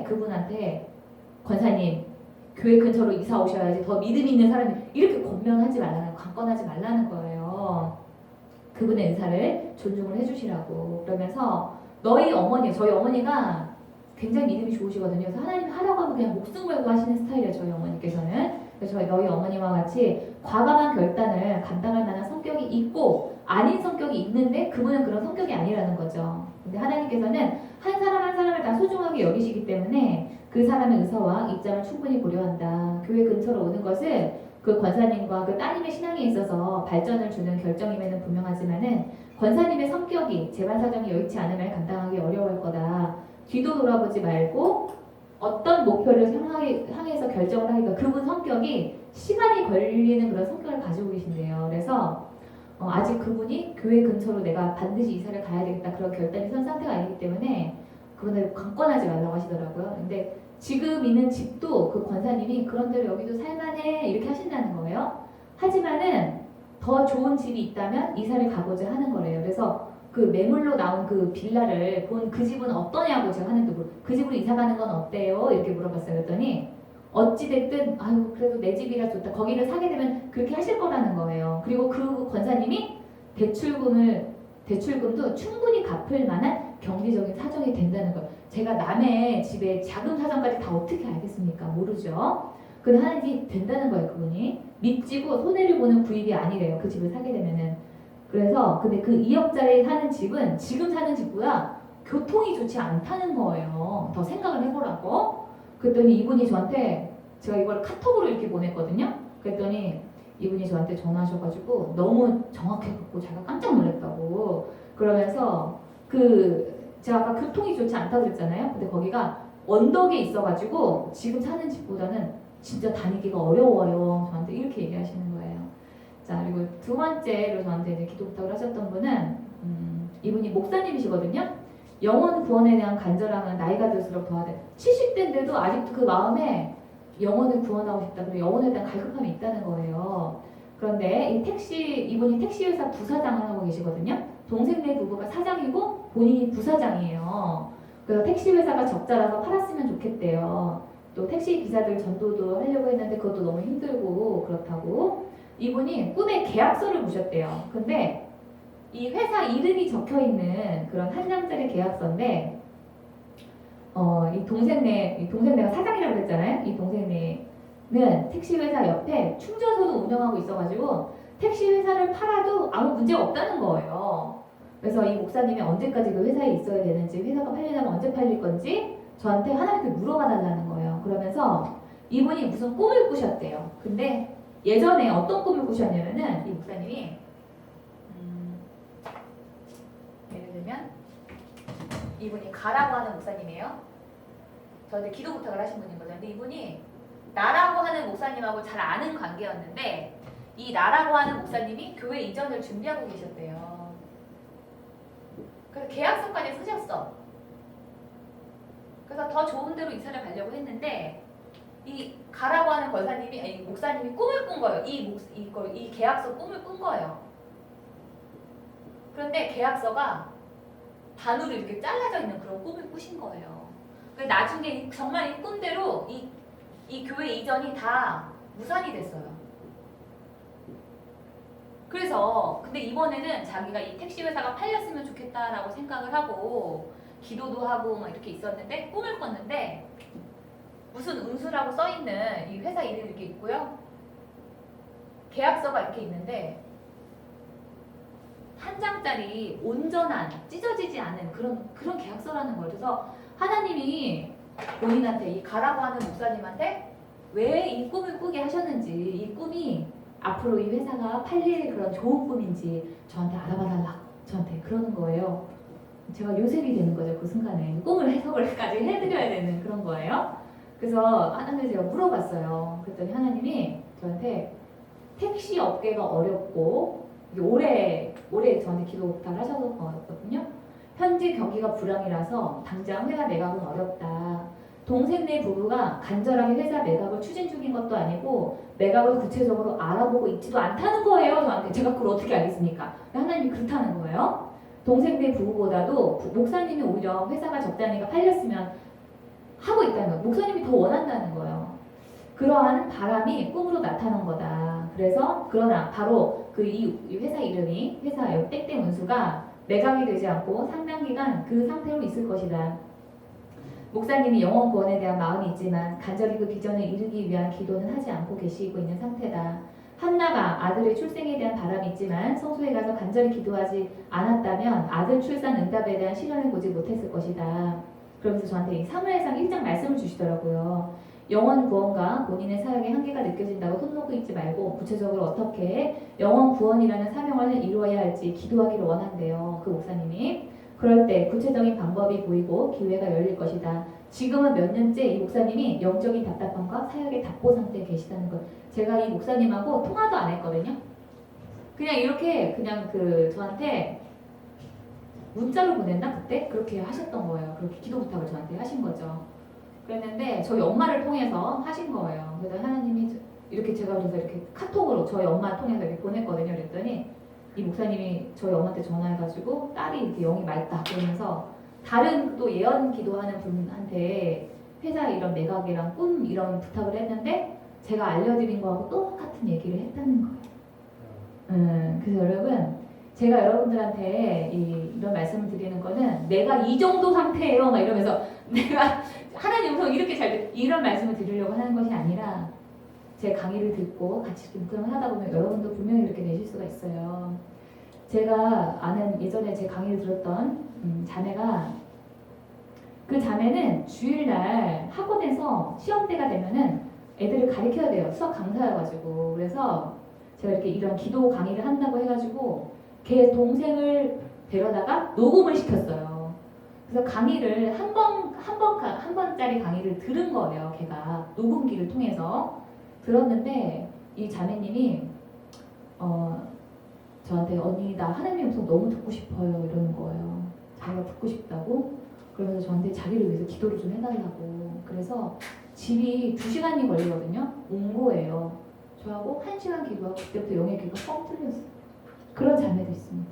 Speaker 1: 그분한테 권사님 교회 근처로 이사 오셔야지 더 믿음 있는 사람이 이렇게 권면하지 말라는 강권하지 말라는 거예요. 그분의 의사를 존중을 해주시라고. 그러면서 저희 어머니가 굉장히 믿음이 좋으시거든요. 그래서 하나님 하라고 하면 그냥 목숨 걸고 하시는 스타일이에요. 저희 어머니께서는. 그래서 너희 어머니와 같이 과감한 결단을 감당할 만한 성격이 있고 아닌 성격이 있는데 그분은 그런 성격이 아니라는 거죠. 근데 하나님께서는 한 사람 한 사람을 다 소중하게 여기시기 때문에 그 사람의 의사와 입장을 충분히 고려한다. 교회 근처로 오는 것은 그 권사님과 그 따님의 신앙에 있어서 발전을 주는 결정임에는 분명하지만은 권사님의 성격이 재반 사정이 여의치 않으면 감당하기 어려울 거다. 뒤도 돌아보지 말고 어떤 목표를 향해서 결정을 하니까 그분 성격이 시간이 걸리는 그런 성격을 가지고 계신데요. 그래서 아직 그분이 교회 근처로 내가 반드시 이사를 가야 되겠다 그런 결단이 선 상태가 아니기 때문에 그분을 강권하지 말라고 하시더라고요. 근데 지금 있는 집도 그 권사님이 그런 대로 여기도 살만해 이렇게 하신다는 거예요. 하지만은 더 좋은 집이 있다면 이사를 가고자 하는 거래요. 그래서 그 매물로 나온 그 빌라를 본 그 집은 어떠냐고 제가 하는데 그 집으로 이사 가는 건 어때요? 이렇게 물어봤어요. 그랬더니 어찌됐든 아유 그래도 내 집이라 좋다. 거기를 사게 되면 그렇게 하실 거라는 거예요. 그리고 그 권사님이 대출금도 충분히 갚을 만한 경제적인 사정이 된다는 거예요. 제가 남의 집에 자금 사정까지 다 어떻게 알겠습니까? 모르죠. 근데 하나님이 된다는 거예요. 그분이 믿지고 손해를 보는 구입이 아니래요. 그 집을 사게 되면은. 그래서 근데 그 2억짜리 사는 집은 지금 사는 집보다 교통이 좋지 않다는 거예요. 더 생각을 해보라고. 그랬더니 이분이 저한테 제가 이걸 카톡으로 이렇게 보냈거든요. 그랬더니 이분이 저한테 전화하셔가지고 너무 정확해갖고 제가 깜짝 놀랐다고. 그러면서 제가 아까 교통이 좋지 않다고 그랬잖아요. 근데 거기가 언덕에 있어가지고 지금 사는 집보다는 진짜 다니기가 어려워요. 저한테 이렇게 얘기하시는 거예요. 자, 그리고 두 번째로 저한테 이제 기도 부탁을 하셨던 분은 이분이 목사님이시거든요. 영혼 구원에 대한 간절함은 나이가 들수록 더하대. 70대인데도 아직도 그 마음에 영혼을 구원하고 싶다. 그리고 영혼에 대한 갈급함이 있다는 거예요. 그런데 이분이 택시회사 부사장을 하고 계시거든요. 동생네 부부가 사장이고 본인이 부사장이에요. 그래서 택시회사가 적자라서 팔았으면 좋겠대요. 또 택시 기사들 전도도 하려고 했는데 그것도 너무 힘들고 그렇다고. 이분이 꿈에 계약서를 보셨대요. 근데 이 회사 이름이 적혀있는 그런 한 장짜리 계약서인데 이 동생네가 사장이라고 그랬잖아요. 이 동생네는 택시회사 옆에 충전소도 운영하고 있어가지고 택시회사를 팔아도 아무 문제가 없다는 거예요. 그래서 이 목사님이 언제까지 그 회사에 있어야 되는지, 회사가 팔리려면 언제 팔릴 건지 저한테 하나님께 물어봐 달라는 거예요. 그러면서 이분이 무슨 꿈을 꾸셨대요. 근데 예전에 어떤 꿈을 꾸셨냐면은 이 목사님이 예를 들면 이분이 가라고 하는 목사님이에요. 저한테 기도 부탁을 하신 분인 거죠. 근데 이분이 나라고 하는 목사님하고 잘 아는 관계였는데 이 나라고 하는 목사님이 교회 이전을 준비하고 계셨대요. 그래서 계약서까지 쓰셨어. 그래서 더 좋은 데로 이사를 가려고 했는데 이 가라고 하는 목사님이 꿈을 꾼 거예요. 이 계약서 꿈을 꾼 거예요. 그런데 계약서가 반으로 이렇게 잘라져 있는 그런 꿈을 꾸신 거예요. 나중에 정말 이 꿈대로 이 교회 이전이 다 무산이 됐어요. 그래서 근데 이번에는 자기가 이 택시 회사가 팔렸으면 좋겠다라고 생각을 하고 기도도 하고 막 이렇게 있었는데 꿈을 꿨는데 무슨 운수라고 써 있는 이 회사 이름이 이렇게 있고요. 계약서가 이렇게 있는데 한 장짜리 온전한 찢어지지 않은 그런 계약서라는 거예요. 그래서 하나님이 본인한테 이 가라고 하는 목사님한테 왜 이 꿈을 꾸게 하셨는지, 이 꿈이 앞으로 이 회사가 팔릴 그런 좋은 꿈인지 저한테 알아봐달라, 저한테 그러는 거예요. 제가 요셉이 되는 거죠. 그 순간에 꿈을 해석을까지 해드려야 되는 그런 거예요. 그래서 하나님께 제가 물어봤어요. 그랬더니 하나님이 저한테 택시 업계가 어렵고 이게 올해 저한테 기도 부탁을 하셨거든요. 현재 경기가 불황이라서 당장 회사 매각은 어렵다. 동생네 부부가 간절하게 회사 매각을 추진 중인 것도 아니고 매각을 구체적으로 알아보고 있지도 않다는 거예요. 저한테. 제가 그걸 어떻게 알겠습니까? 하나님이 그렇다는 거예요. 동생네 부부보다도 목사님이 오히려 회사가 적잖이가 팔렸으면 하고 있다는 거예요. 목사님이 더 원한다는 거예요. 그러한 바람이 꿈으로 나타난 거다. 그래서 그러나 바로 이 회사 이름이 회사 땡땡 운수가 매각이 되지 않고 상당 기간 그 상태로 있을 것이다. 목사님이 영혼 구원에 대한 마음이 있지만 간절히 그 비전에 이르기 위한 기도는 하지 않고 계시고 있는 상태다. 한나가 아들의 출생에 대한 바람이 있지만 성소에 가서 간절히 기도하지 않았다면 아들 출산 응답에 대한 시련을 보지 못했을 것이다. 그러면서 저한테 사무엘상 1장 말씀을 주시더라고요. 영혼 구원과 본인의 사역의 한계가 느껴진다고 손 놓고 있지 말고 구체적으로 어떻게 영혼 구원이라는 사명을 이루어야 할지 기도하기를 원한대요. 그 목사님이. 그럴 때 구체적인 방법이 보이고 기회가 열릴 것이다. 지금은 몇 년째 이 목사님이 영적인 답답함과 사역의 답보 상태에 계시다는 것. 제가 이 목사님하고 통화도 안 했거든요. 그냥 이렇게 그냥 저한테 문자로 보냈나 그때? 그렇게 하셨던 거예요. 그렇게 기도 부탁을 저한테 하신 거죠. 그랬는데 저희 엄마를 통해서 하신 거예요. 그래서 하나님이 이렇게 제가 그래서 이렇게 카톡으로 저희 엄마 통해서 이렇게 보냈거든요. 그랬더니 이 목사님이 저희 엄마한테 전화해가지고 딸이 이렇게 영이 맑다 그러면서 다른 또 예언 기도하는 분한테 회사 이런 매각이랑 꿈 이런 부탁을 했는데 제가 알려드린 거하고 똑같은 얘기를 했다는 거예요. 그래서 여러분 제가 여러분들한테 이런 말씀을 드리는 거는 내가 이 정도 상태예요 막 이러면서 내가 하나님 음성 이렇게 이런 말씀을 드리려고 하는 것이 아니라 제 강의를 듣고 같이 묵상을 하다 보면 여러분도 분명히 이렇게 되실 수가 있어요. 제가 아는 예전에 제 강의를 들었던 자매가 그 자매는 주일날 학원에서 시험때가 되면은 애들을 가르쳐야 돼요. 수학 강사여가지고. 그래서 제가 이렇게 이런 기도 강의를 한다고 해가지고 걔 동생을 데려다가 녹음을 시켰어요. 그래서 강의를 한 번짜리 강의를 들은 거예요. 걔가 녹음기를 통해서 들었는데 이 자매님이 저한테 언니 나 하나님의 음성 너무 듣고 싶어요 이러는 거예요. 자기가 듣고 싶다고 그러면서 저한테 자기를 위해서 기도를 좀 해달라고. 그래서 집이 2시간이 걸리거든요. 온 거예요. 저하고 1시간 기도하고 그때부터 영의 귀가 뻥 뚫렸어요. 그런 자매도 있습니다.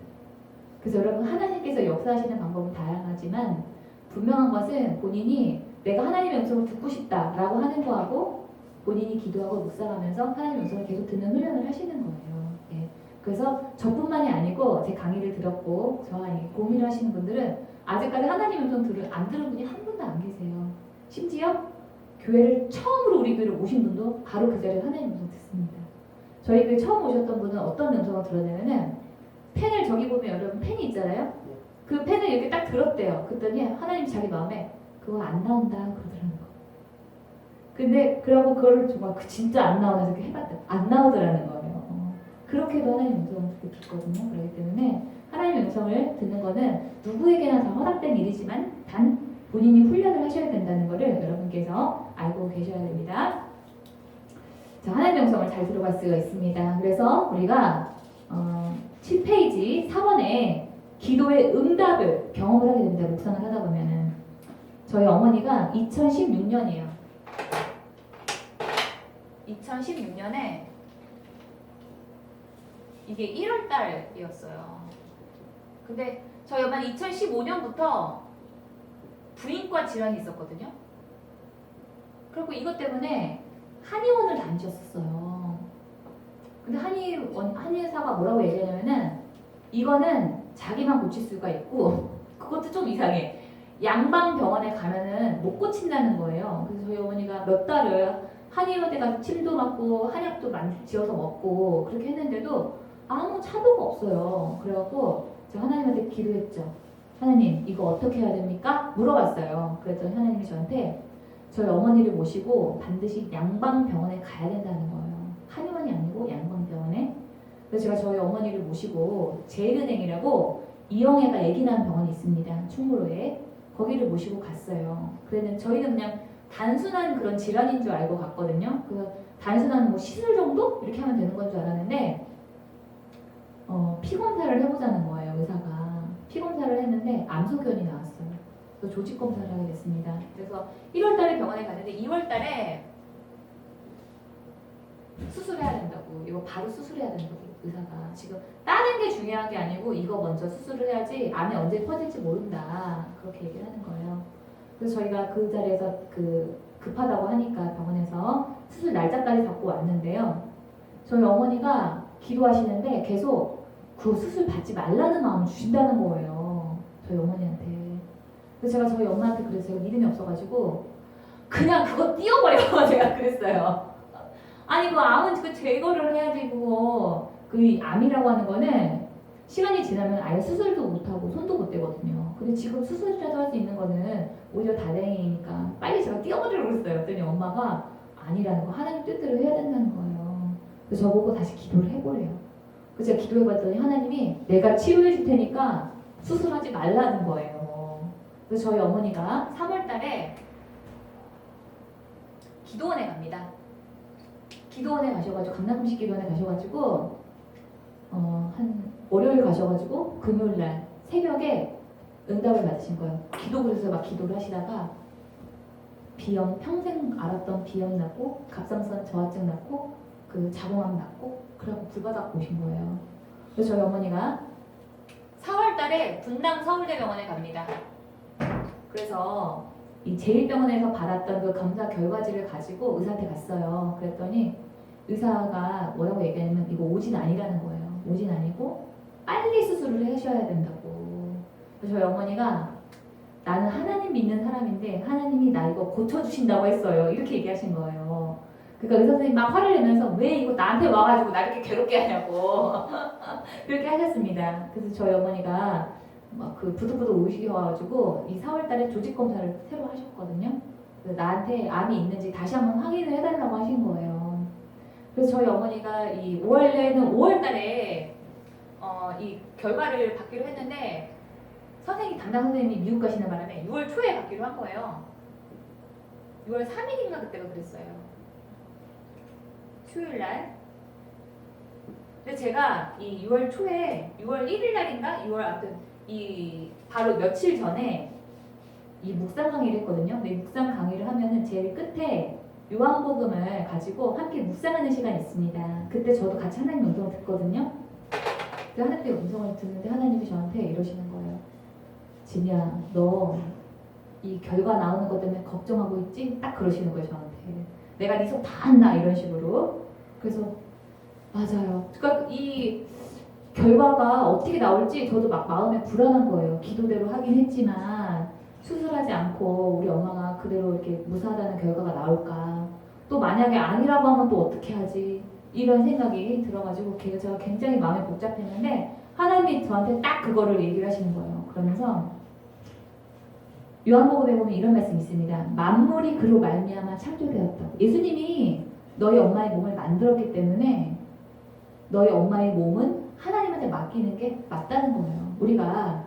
Speaker 1: 그래서 여러분 하나님께서 역사하시는 방법은 다양하지만 분명한 것은 본인이 내가 하나님의 음성을 듣고 싶다라고 하는 거하고 본인이 기도하고 묵상하면서 하나님의 음성을 계속 듣는 훈련을 하시는 거예요. 예. 그래서 저뿐만이 아니고 제 강의를 들었고 저와 고민을 하시는 분들은 아직까지 하나님의 음성 안 들은 분이 한 분도 안 계세요. 심지어 교회를 처음으로 우리 교회를 오신 분도 바로 그 자리에 하나님의 음성 듣습니다. 저희 교회 처음 오셨던 분은 어떤 음성을 들었냐면은 펜을 저기 보면 여러분 펜이 있잖아요. 그 펜을 이렇게 딱 들었대요. 그랬더니 하나님 자기 마음에 그거 안 나온다 그러더라는 거. 근데 그러고 그걸 정말 진짜 안 나오나 이렇게 해봤다. 안 나오더라는 거예요. 그렇게도 하나님의 음성을 듣거든요. 그렇기 때문에 하나님의 음성을 듣는 거는 누구에게나 다 허락된 일이지만 단 본인이 훈련을 하셔야 된다는 것을 여러분께서 알고 계셔야 됩니다. 자, 하나님의 음성을 잘 들어갈 수가 있습니다. 그래서 우리가 7페이지 4번에 기도의 응답을 경험을 하게 됩니다. 묵상을 하다 보면은 저희 어머니가 2016년이에요. 2016년에 이게 1월 달이었어요. 근데 저희 엄마는 2015년부터 부인과 질환이 있었거든요. 그리고 이것 때문에 한의원을 다니셨었어요. 근데 한의사가 뭐라고 얘기하냐면은 이거는 자기만 고칠 수가 있고 그것도 좀 이상해. 양방병원에 가면은 못 고친다는 거예요. 그래서 저희 어머니가 몇 달을 한의원에 가서 침도 맞고 한약도 지어서 먹고 그렇게 했는데도 아무 차도가 없어요. 그래갖고 제가 하나님한테 기도했죠. 하나님 이거 어떻게 해야 됩니까? 물어봤어요. 그랬더니 하나님이 저한테 저희 어머니를 모시고 반드시 양방병원에 가야 된다는 거예요. 한의원이 아니고 양방병원에. 그래서 제가 저희 어머니를 모시고 제일은행이라고 이영애가 아기 낳은 병원이 있습니다. 충무로에. 거기를 모시고 갔어요. 그랬는데 저희는 그냥 단순한 그런 질환인 줄 알고 갔거든요. 그래서 단순한 뭐 시술 정도? 이렇게 하면 되는 건 줄 알았는데 피 검사를 해보자는 거예요. 의사가. 피 검사를 했는데 암소견이 나왔어요. 그래서 조직 검사를 하게 됐습니다. 그래서 1월 달에 병원에 갔는데 2월 달에 수술해야 된다고. 이거 바로 수술해야 된다고. 의사가. 지금 다른 게 중요한 게 아니고 이거 먼저 수술을 해야지 암이 언제 퍼질지 모른다. 그렇게 얘기를 하는 거예요. 그래서 저희가 그 자리에서 급하다고 하니까 병원에서 수술 날짜까지 잡고 왔는데요. 저희 어머니가 기도하시는데 계속 그 수술 받지 말라는 마음을 주신다는 거예요. 저희 어머니한테. 그래서 제가 저희 엄마한테 그래서 제가 믿음이 없어가지고 그냥 그거 띄워버려. 제가 그랬어요. 아니 그 암은 그 제거를 해야지 그거 그 암이라고 하는 거는 시간이 지나면 아예 수술도 못하고 손도 못 대거든요. 근데 지금 수술이라도 할 수 있는 거는 오히려 다행이니까 빨리 제가 띄워버리려고 그랬어요. 그랬더니 엄마가 아니라는 거 하나님 뜻대로 해야 된다는 거예요. 그래서 저보고 다시 기도를 해보래요. 그래서 제가 기도해봤더니 하나님이 내가 치료해 줄 테니까 수술하지 말라는 거예요. 그래서 저희 어머니가 3월 달에 기도원에 갑니다. 기도원에 가셔가지고 강남식 기도원에 가셔가지고 한 월요일 가셔가지고 금요일날 새벽에 응답을 받으신 거예요. 기도그릇에서 막 기도를 하시다가 비염 평생 앓았던 비염 났고 갑상선 저하증 났고 그 자궁암 났고 그래갖고 불바닥 오신 거예요. 그래서 저희 어머니가 4월달에 분당 서울대병원에 갑니다. 그래서 이 제1병원에서 받았던 그 검사 결과지를 가지고 의사한테 갔어요. 그랬더니 의사가 뭐라고 얘기하냐면 이거 오진 아니라는 거예요. 오진 아니고 빨리 수술을 하셔야 된다고. 그래서 저희 어머니가 나는 하나님 믿는 사람인데 하나님이 나 이거 고쳐주신다고 했어요. 이렇게 얘기하신 거예요. 그러니까 의사 선생님이 막 화를 내면서 왜 이거 나한테 와가지고 나 이렇게 괴롭게 하냐고 그렇게 하셨습니다. 그래서 저희 어머니가 막 그 부득부득 오시셔가지고 이 4월달에 조직 검사를 새로 하셨거든요. 그래서 나한테 암이 있는지 다시 한번 확인을 해달라고 하신 거예요. 그래서 저희 어머니가 이 5월달에 이 결과를 받기로 했는데 담당 선생님이 미국 가시는 바람에 6월 초에 받기로 한 거예요. 6월 3일인가 그때가 그랬어요. 수요일날. 근데 제가 이 6월 초에 6월 1일 날인가 6월 아무튼 이 바로 며칠 전에 이 묵상 강의를 했거든요. 근데 묵상 강의를 하면은 제일 끝에 요한복음을 가지고 함께 묵상하는 시간이 있습니다. 그때 저도 같이 하나님 음성을 듣거든요. 그 하나님의 음성을 듣는데 하나님이 저한테 이러시는 거예요. 진이야, 너 이 결과 나오는 것 때문에 걱정하고 있지? 딱 그러시는 거예요, 저한테. 내가 네 속 다 안다 이런 식으로. 그래서 맞아요. 그러니까 이 결과가 어떻게 나올지 저도 막 마음에 불안한 거예요. 기도대로 하긴 했지만 수술하지 않고 우리 엄마가 그대로 이렇게 무사하다는 결과가 나올까? 또 만약에 아니라고 하면 또 어떻게 하지? 이런 생각이 들어가지고 제가 굉장히 마음이 복잡했는데 하나님이 저한테 딱 그거를 얘기를 하시는 거예요. 그러면서 요한복음에 보면 이런 말씀이 있습니다. 만물이 그로 말미암아 창조되었다고. 예수님이 너희 엄마의 몸을 만들었기 때문에 너희 엄마의 몸은 하나님한테 맡기는 게 맞다는 거예요. 우리가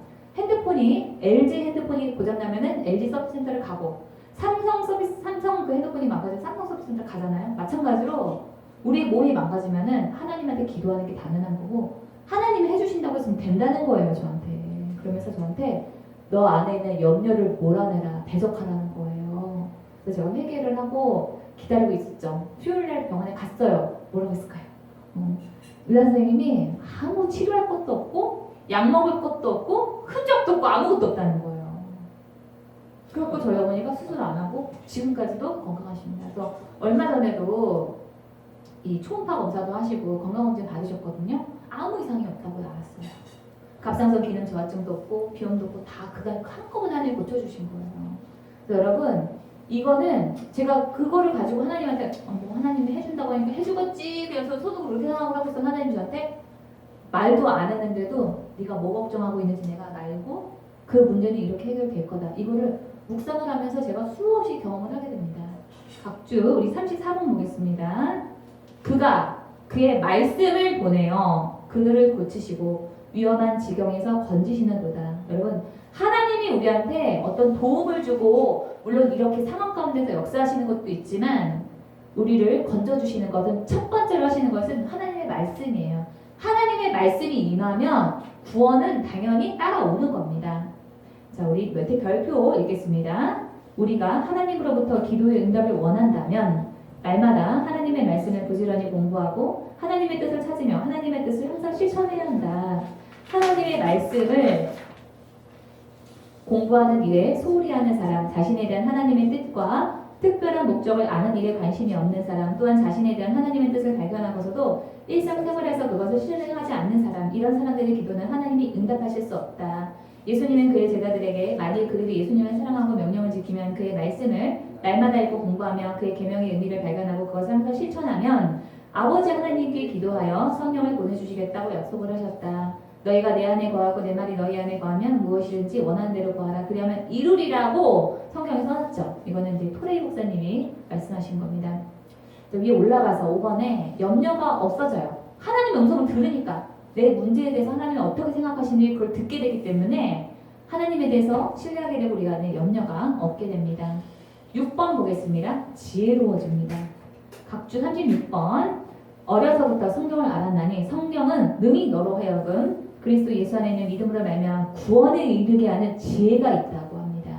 Speaker 1: LG 핸드폰이 고장나면은 LG 서비스 센터를 가고 삼성 그 핸드폰이 망가지면 삼성 서비스 센터 가잖아요. 마찬가지로 우리 몸이 망가지면은 하나님한테 기도하는 게 당연한 거고 하나님이 해주신다고 했으면 된다는 거예요, 저한테. 그러면서 저한테 너 안에 있는 염려를 몰아내라, 배석하라는 거예요. 그래서 제가 회개를 하고 기다리고 있었죠. 수요일날 병원에 갔어요. 뭐라고 했을까요? 의사 선생님이 아무 치료할 것도 없고 약 먹을 것도 없고 흔적도 없고 아무것도 없다는 거예요. 그래서 저희 어머니가 수술 안 하고 지금까지도 건강하십니다. 그래서 얼마 전에도 이 초음파 검사도 하시고 건강검진 받으셨거든요. 아무 이상이 없다고 나왔어요. 갑상선 기능 저하증도 없고 비염도 없고 다 그간 한꺼번에 하나님 고쳐주신 거예요. 그래서 여러분 이거는 제가 그거를 가지고 하나님한테 뭐 하나님이 해준다고 하니까 해주겠지 그래서 손으로 그렇게 생각을 하고 있어. 하나님 저한테 말도 안 했는데도 네가 뭐 걱정하고 있는지 내가 알고 그 문제는 이렇게 해결될 거다. 이거를 묵상을 하면서 제가 수없이 경험을 하게 됩니다. 각주 우리 34번 보겠습니다. 그가 그의 말씀을 보내어 그들을 고치시고 위험한 지경에서 건지시는도다. 여러분 하나님이 우리한테 어떤 도움을 주고 물론 이렇게 상황 가운데서 역사하시는 것도 있지만 우리를 건져주시는 것은 첫 번째로 하시는 것은 하나님의 말씀이에요. 하나님의 말씀이 임하면 구원은 당연히 따라오는 겁니다. 자, 우리 몇 개 별표 읽겠습니다. 우리가 하나님으로부터 기도의 응답을 원한다면 날마다 하나님의 말씀을 부지런히 공부하고 하나님의 뜻을 찾으며 하나님의 뜻을 항상 실천해야 한다. 하나님의 말씀을 공부하는 일에 소홀히 하는 사람, 자신에 대한 하나님의 뜻과 특별한 목적을 아는 일에 관심이 없는 사람, 또한 자신에 대한 하나님의 뜻을 발견하고서도 일상생활에서 그것을 실행하지 않는 사람, 이런 사람들의 기도는 하나님이 응답하실 수 없다. 예수님은 그의 제자들에게 만일 그들이 예수님을 사랑하고 명령을 지키면 그의 말씀을 날마다 읽고 공부하며 그의 계명의 의미를 발견하고 그것을 항상 실천하면 아버지 하나님께 기도하여 성령을 보내주시겠다고 약속을 하셨다. 너희가 내 안에 거하고 내 말이 너희 안에 거하면 무엇이든지 원하는 대로 구하라. 그리하면 이루리라고 성경에 써놨죠. 이거는 이제 토레이 목사님이 말씀하신 겁니다. 위에 올라가서 5번에 염려가 없어져요. 하나님의 음성을 들으니까 내 문제에 대해서 하나님이 어떻게 생각하시는지 그걸 듣게 되기 때문에 하나님에 대해서 신뢰하게 되고 우리가 염려가 없게 됩니다. 6번 보겠습니다. 지혜로워집니다. 각주 36번 어려서부터 성경을 알았나니 성경은 능히 너로 하여금 그리스도 예수 안에 있는 믿음으로 말미암아 구원에 이르게 하는 지혜가 있다고 합니다.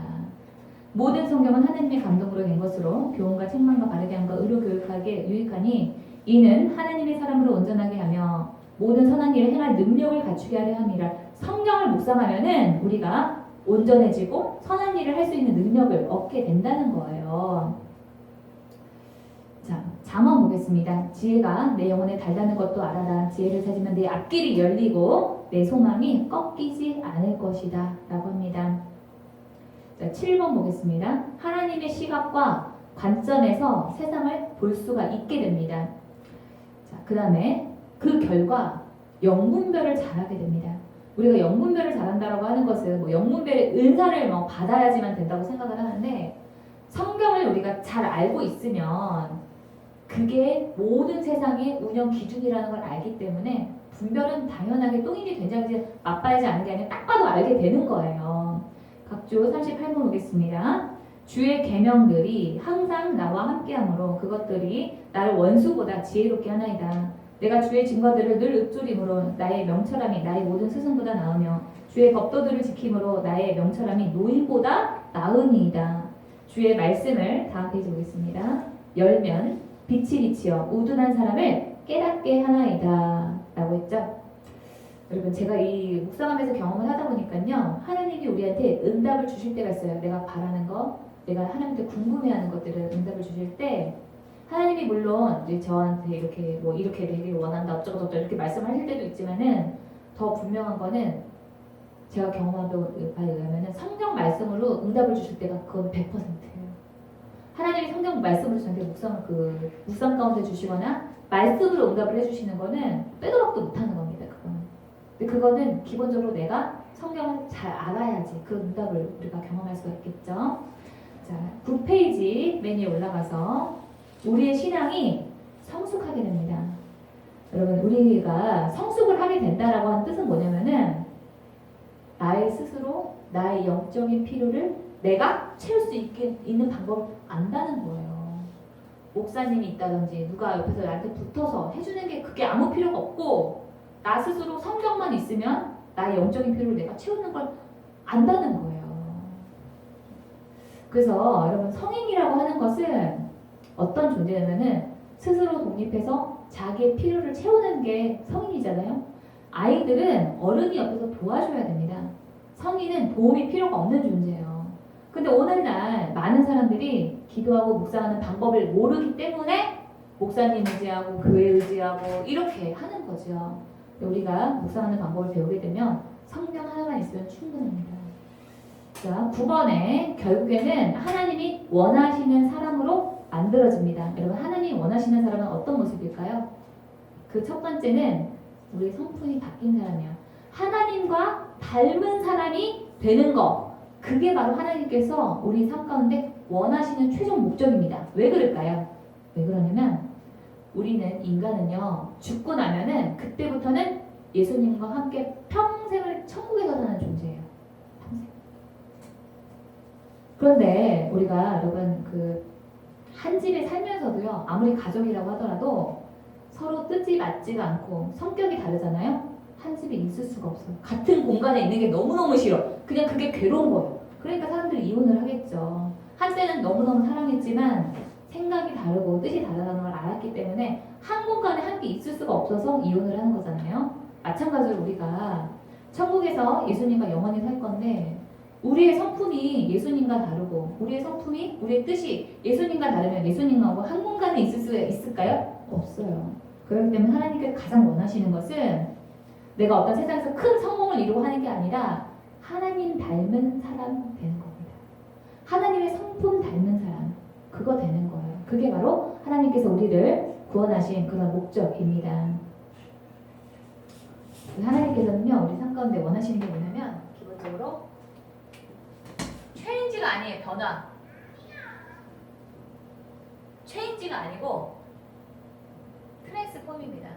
Speaker 1: 모든 성경은 하나님의 감동으로 된 것으로 교훈과 책망과 바르게 함과 의로 교육하게 유익하니 이는 하나님의 사람으로 온전하게 하며 모든 선한 일을 행할 능력을 갖추게 하려 함이라. 성경을 묵상하면은 우리가 온전해지고 선한 일을 할 수 있는 능력을 얻게 된다는 거예요. 자, 잠언 보겠습니다. 지혜가 내 영혼에 달다는 것도 알아라. 지혜를 찾으면 내 앞길이 열리고 내 소망이 꺾이지 않을 것이다 라고 합니다. 자, 7번 보겠습니다. 하나님의 시각과 관점에서 세상을 볼 수가 있게 됩니다. 자, 그 다음에 그 결과 영분별을 잘하게 됩니다. 우리가 영분별을 잘한다고 하는 것은 뭐 영분별의 은사를 받아야지만 된다고 생각을 하는데 성경을 우리가 잘 알고 있으면 그게 모든 세상의 운영 기준이라는 걸 알기 때문에 분별은 당연하게 똥인지 된장인지 맛봐야지 아는 게 아니라 딱 봐도 알게 되는 거예요. 각주 38번 보겠습니다. 주의 계명들이 항상 나와 함께하므로 그것들이 나를 원수보다 지혜롭게 하나이다. 내가 주의 증거들을 늘 읊조림으로 나의 명철함이 나의 모든 스승보다 나으며 주의 법도들을 지킴으로 나의 명철함이 노인보다 나으니이다. 주의 말씀을 다음 페이지 보겠습니다. 열면 빛이 비치어 우둔한 사람을 깨닫게 하나이다 라고 했죠. 여러분 제가 이 묵상하면서 경험을 하다 보니까요 하나님이 우리한테 응답을 주실 때가 있어요. 내가 바라는 거, 내가 하나님한테 궁금해하는 것들을 응답을 주실 때 하나님이 물론 이제 저한테 이렇게 뭐 이렇게 되길 원한다 어쩌고저쩌고 이렇게 말씀하실 때도 있지만은 더 분명한 거는 제가 경험한 바에 의하면은 성경 말씀으로 응답을 주실 때가 그건 100%예요. 하나님이 성경 말씀으로 저한테 묵상 가운데 주시거나 말씀으로 응답을 해주시는 거는 빼도 박도 못하는 겁니다. 그거는. 근데 그거는 기본적으로 내가 성경을 잘 알아야지 그 응답을 우리가 경험할 수가 있겠죠. 자, 9페이지 맨 위에 올라가서 우리의 신앙이 성숙하게 됩니다. 여러분 우리가 성숙을 하게 된다라고 하는 뜻은 뭐냐면은 나의 스스로 나의 영적인 필요를 내가 채울 수 있는 방법을 안다는 거예요. 목사님이 있다든지 누가 옆에서 나한테 붙어서 해주는 게 그게 아무 필요가 없고 나 스스로 성경만 있으면 나의 영적인 필요를 내가 채우는 걸 안다는 거예요. 그래서 여러분 성인이라고 하는 것은 어떤 존재냐면은 스스로 독립해서 자기의 필요를 채우는 게 성인이잖아요. 아이들은 어른이 옆에서 도와줘야 됩니다. 성인은 도움이 필요가 없는 존재예요. 근데 오늘날 많은 사람들이 기도하고 묵상하는 방법을 모르기 때문에 목사님 의지하고 교회 의지하고 이렇게 하는 거죠. 우리가 묵상하는 방법을 배우게 되면 성령 하나만 있으면 충분합니다. 자, 9번에 결국에는 하나님이 원하시는 사람으로 만들어집니다. 여러분, 하나님이 원하시는 사람은 어떤 모습일까요? 그 첫 번째는 우리 성품이 바뀐 사람이에요. 하나님과 닮은 사람이 되는 거. 그게 바로 하나님께서 우리 삶 가운데 원하시는 최종 목적입니다. 왜 그럴까요? 왜 그러냐면 우리는 인간은요 죽고 나면은 그때부터는 예수님과 함께 평생을 천국에서 사는 존재예요. 평생. 그런데 우리가 여러분 그 한 집에 살면서도요 아무리 가족이라고 하더라도 서로 뜻이 맞지가 않고 성격이 다르잖아요. 한 집에 있을 수가 없어요. 같은 공간에 있는 게 너무너무 싫어. 그냥 그게 괴로운 거예요. 그러니까 사람들이 이혼을 하겠죠. 한때는 너무너무 사랑했지만 생각이 다르고 뜻이 다르다는 걸 알았기 때문에 한 공간에 함께 있을 수가 없어서 이혼을 하는 거잖아요. 마찬가지로 우리가 천국에서 예수님과 영원히 살 건데 우리의 성품이 예수님과 다르고 우리의 성품이 우리의 뜻이 예수님과 다르면 예수님하고 한 공간에 있을 수 있을까요? 없어요. 그렇기 때문에 하나님께서 가장 원하시는 것은 내가 어떤 세상에서 큰 성공을 이루고 하는 게 아니라 하나님 닮은 사람 되는 겁니다. 하나님의 성품 닮은 사람, 그거 되는 거예요. 그게 바로 하나님께서 우리를 구원하신 그런 목적입니다. 하나님께서는요 우리 삶 가운데 원하시는 게 뭐냐면 기본적으로 체인지가 아니에요. 변화. 체인지가 아니고 트랜스폼입니다.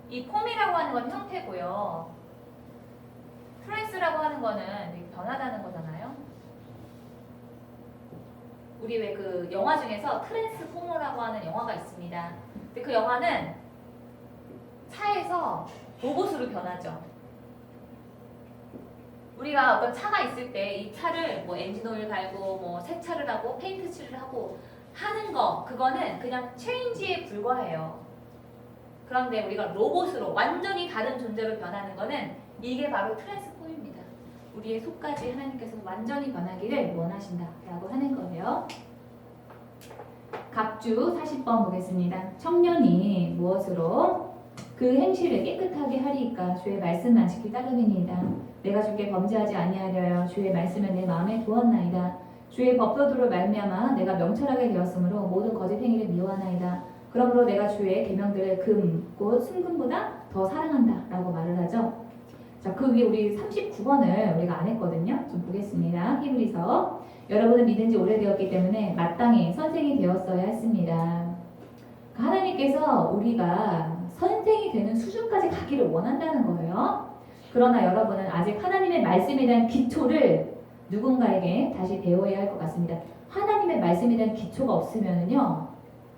Speaker 1: 이 폼이라고 하는 건 형태고요. 트랜스라고 하는 거는 변하다는 거잖아요. 우리 왜 그 영화 중에서 트랜스포머라고 하는 영화가 있습니다. 근데 그 영화는 차에서 로봇으로 변하죠. 우리가 어떤 차가 있을 때 이 차를 뭐 엔진오일 갈고 뭐 세차를 하고 페인트 칠을 하고 하는 거 그거는 그냥 체인지에 불과해요. 그런데 우리가 로봇으로 완전히 다른 존재로 변하는 거는 이게 바로 트랜스폼입니다. 우리의 속까지 하나님께서 완전히 변하기를 원하신다라고 하는 거예요. 갑주 40번 보겠습니다. 청년이 무엇으로 그 행실을 깨끗하게 하리이까 주의 말씀만 지키 따름이니이다. 내가 주께 범죄하지 아니하려여 주의 말씀을 내 마음에 두었나이다. 주의 법도들을 말미암아 내가 명철하게 되었으므로 모든 거짓 행위를 미워하나이다. 그러므로 내가 주의 계명들을 금, 곧 순금보다 더 사랑한다라고 말을 하죠. 자, 그 위에 우리 39번을 우리가 안 했거든요. 좀 보겠습니다. 히브리서. 여러분은 믿은 지 오래되었기 때문에 마땅히 선생이 되었어야 했습니다. 하나님께서 우리가 선생이 되는 수준까지 가기를 원한다는 거예요. 그러나 여러분은 아직 하나님의 말씀에 대한 기초를 누군가에게 다시 배워야 할 것 같습니다. 하나님의 말씀에 대한 기초가 없으면요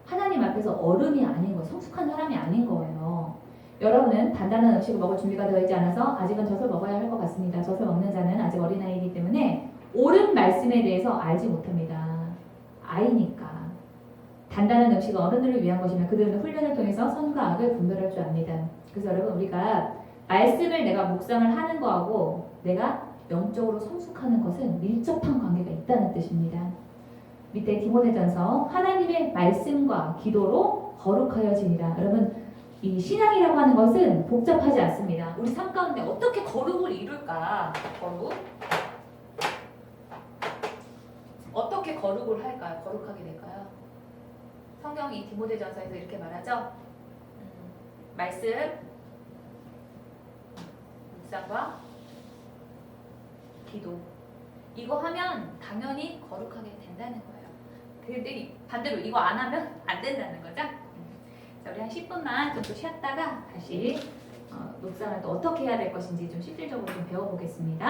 Speaker 1: 하나님 앞에서 어른이 아닌 거예요. 성숙한 사람이 아닌 거예요. 여러분은 단단한 음식을 먹을 준비가 되어 있지 않아서 아직은 젖을 먹어야 할 것 같습니다. 젖을 먹는 자는 아직 어린아이이기 때문에 옳은 말씀에 대해서 알지 못합니다. 아이니까. 단단한 음식은 어른들을 위한 것이며 그들은 훈련을 통해서 선과 악을 분별할 줄 압니다. 그래서 여러분 우리가 말씀을 내가 묵상을 하는 거하고 내가 영적으로 성숙하는 것은 밀접한 관계가 있다는 뜻입니다. 밑에 디모데전서 하나님의 말씀과 기도로 거룩하여지니라. 여러분 이 신앙이라고 하는 것은 복잡하지 않습니다. 우리 삶 가운데 어떻게 거룩을 이룰까? 거룩? 어떻게 거룩을 할까요? 거룩하게 될까요? 성경이 디모데전서에서 이렇게 말하죠. 말씀, 묵상과 기도. 이거 하면 당연히 거룩하게 된다는 거예요. 근데 반대로 이거 안 하면 안 된다는 거죠. 자, 우리 한 10분만 좀 또 쉬었다가 다시 묵상을 또 어떻게 해야 될 것인지 좀 실질적으로 좀 배워보겠습니다.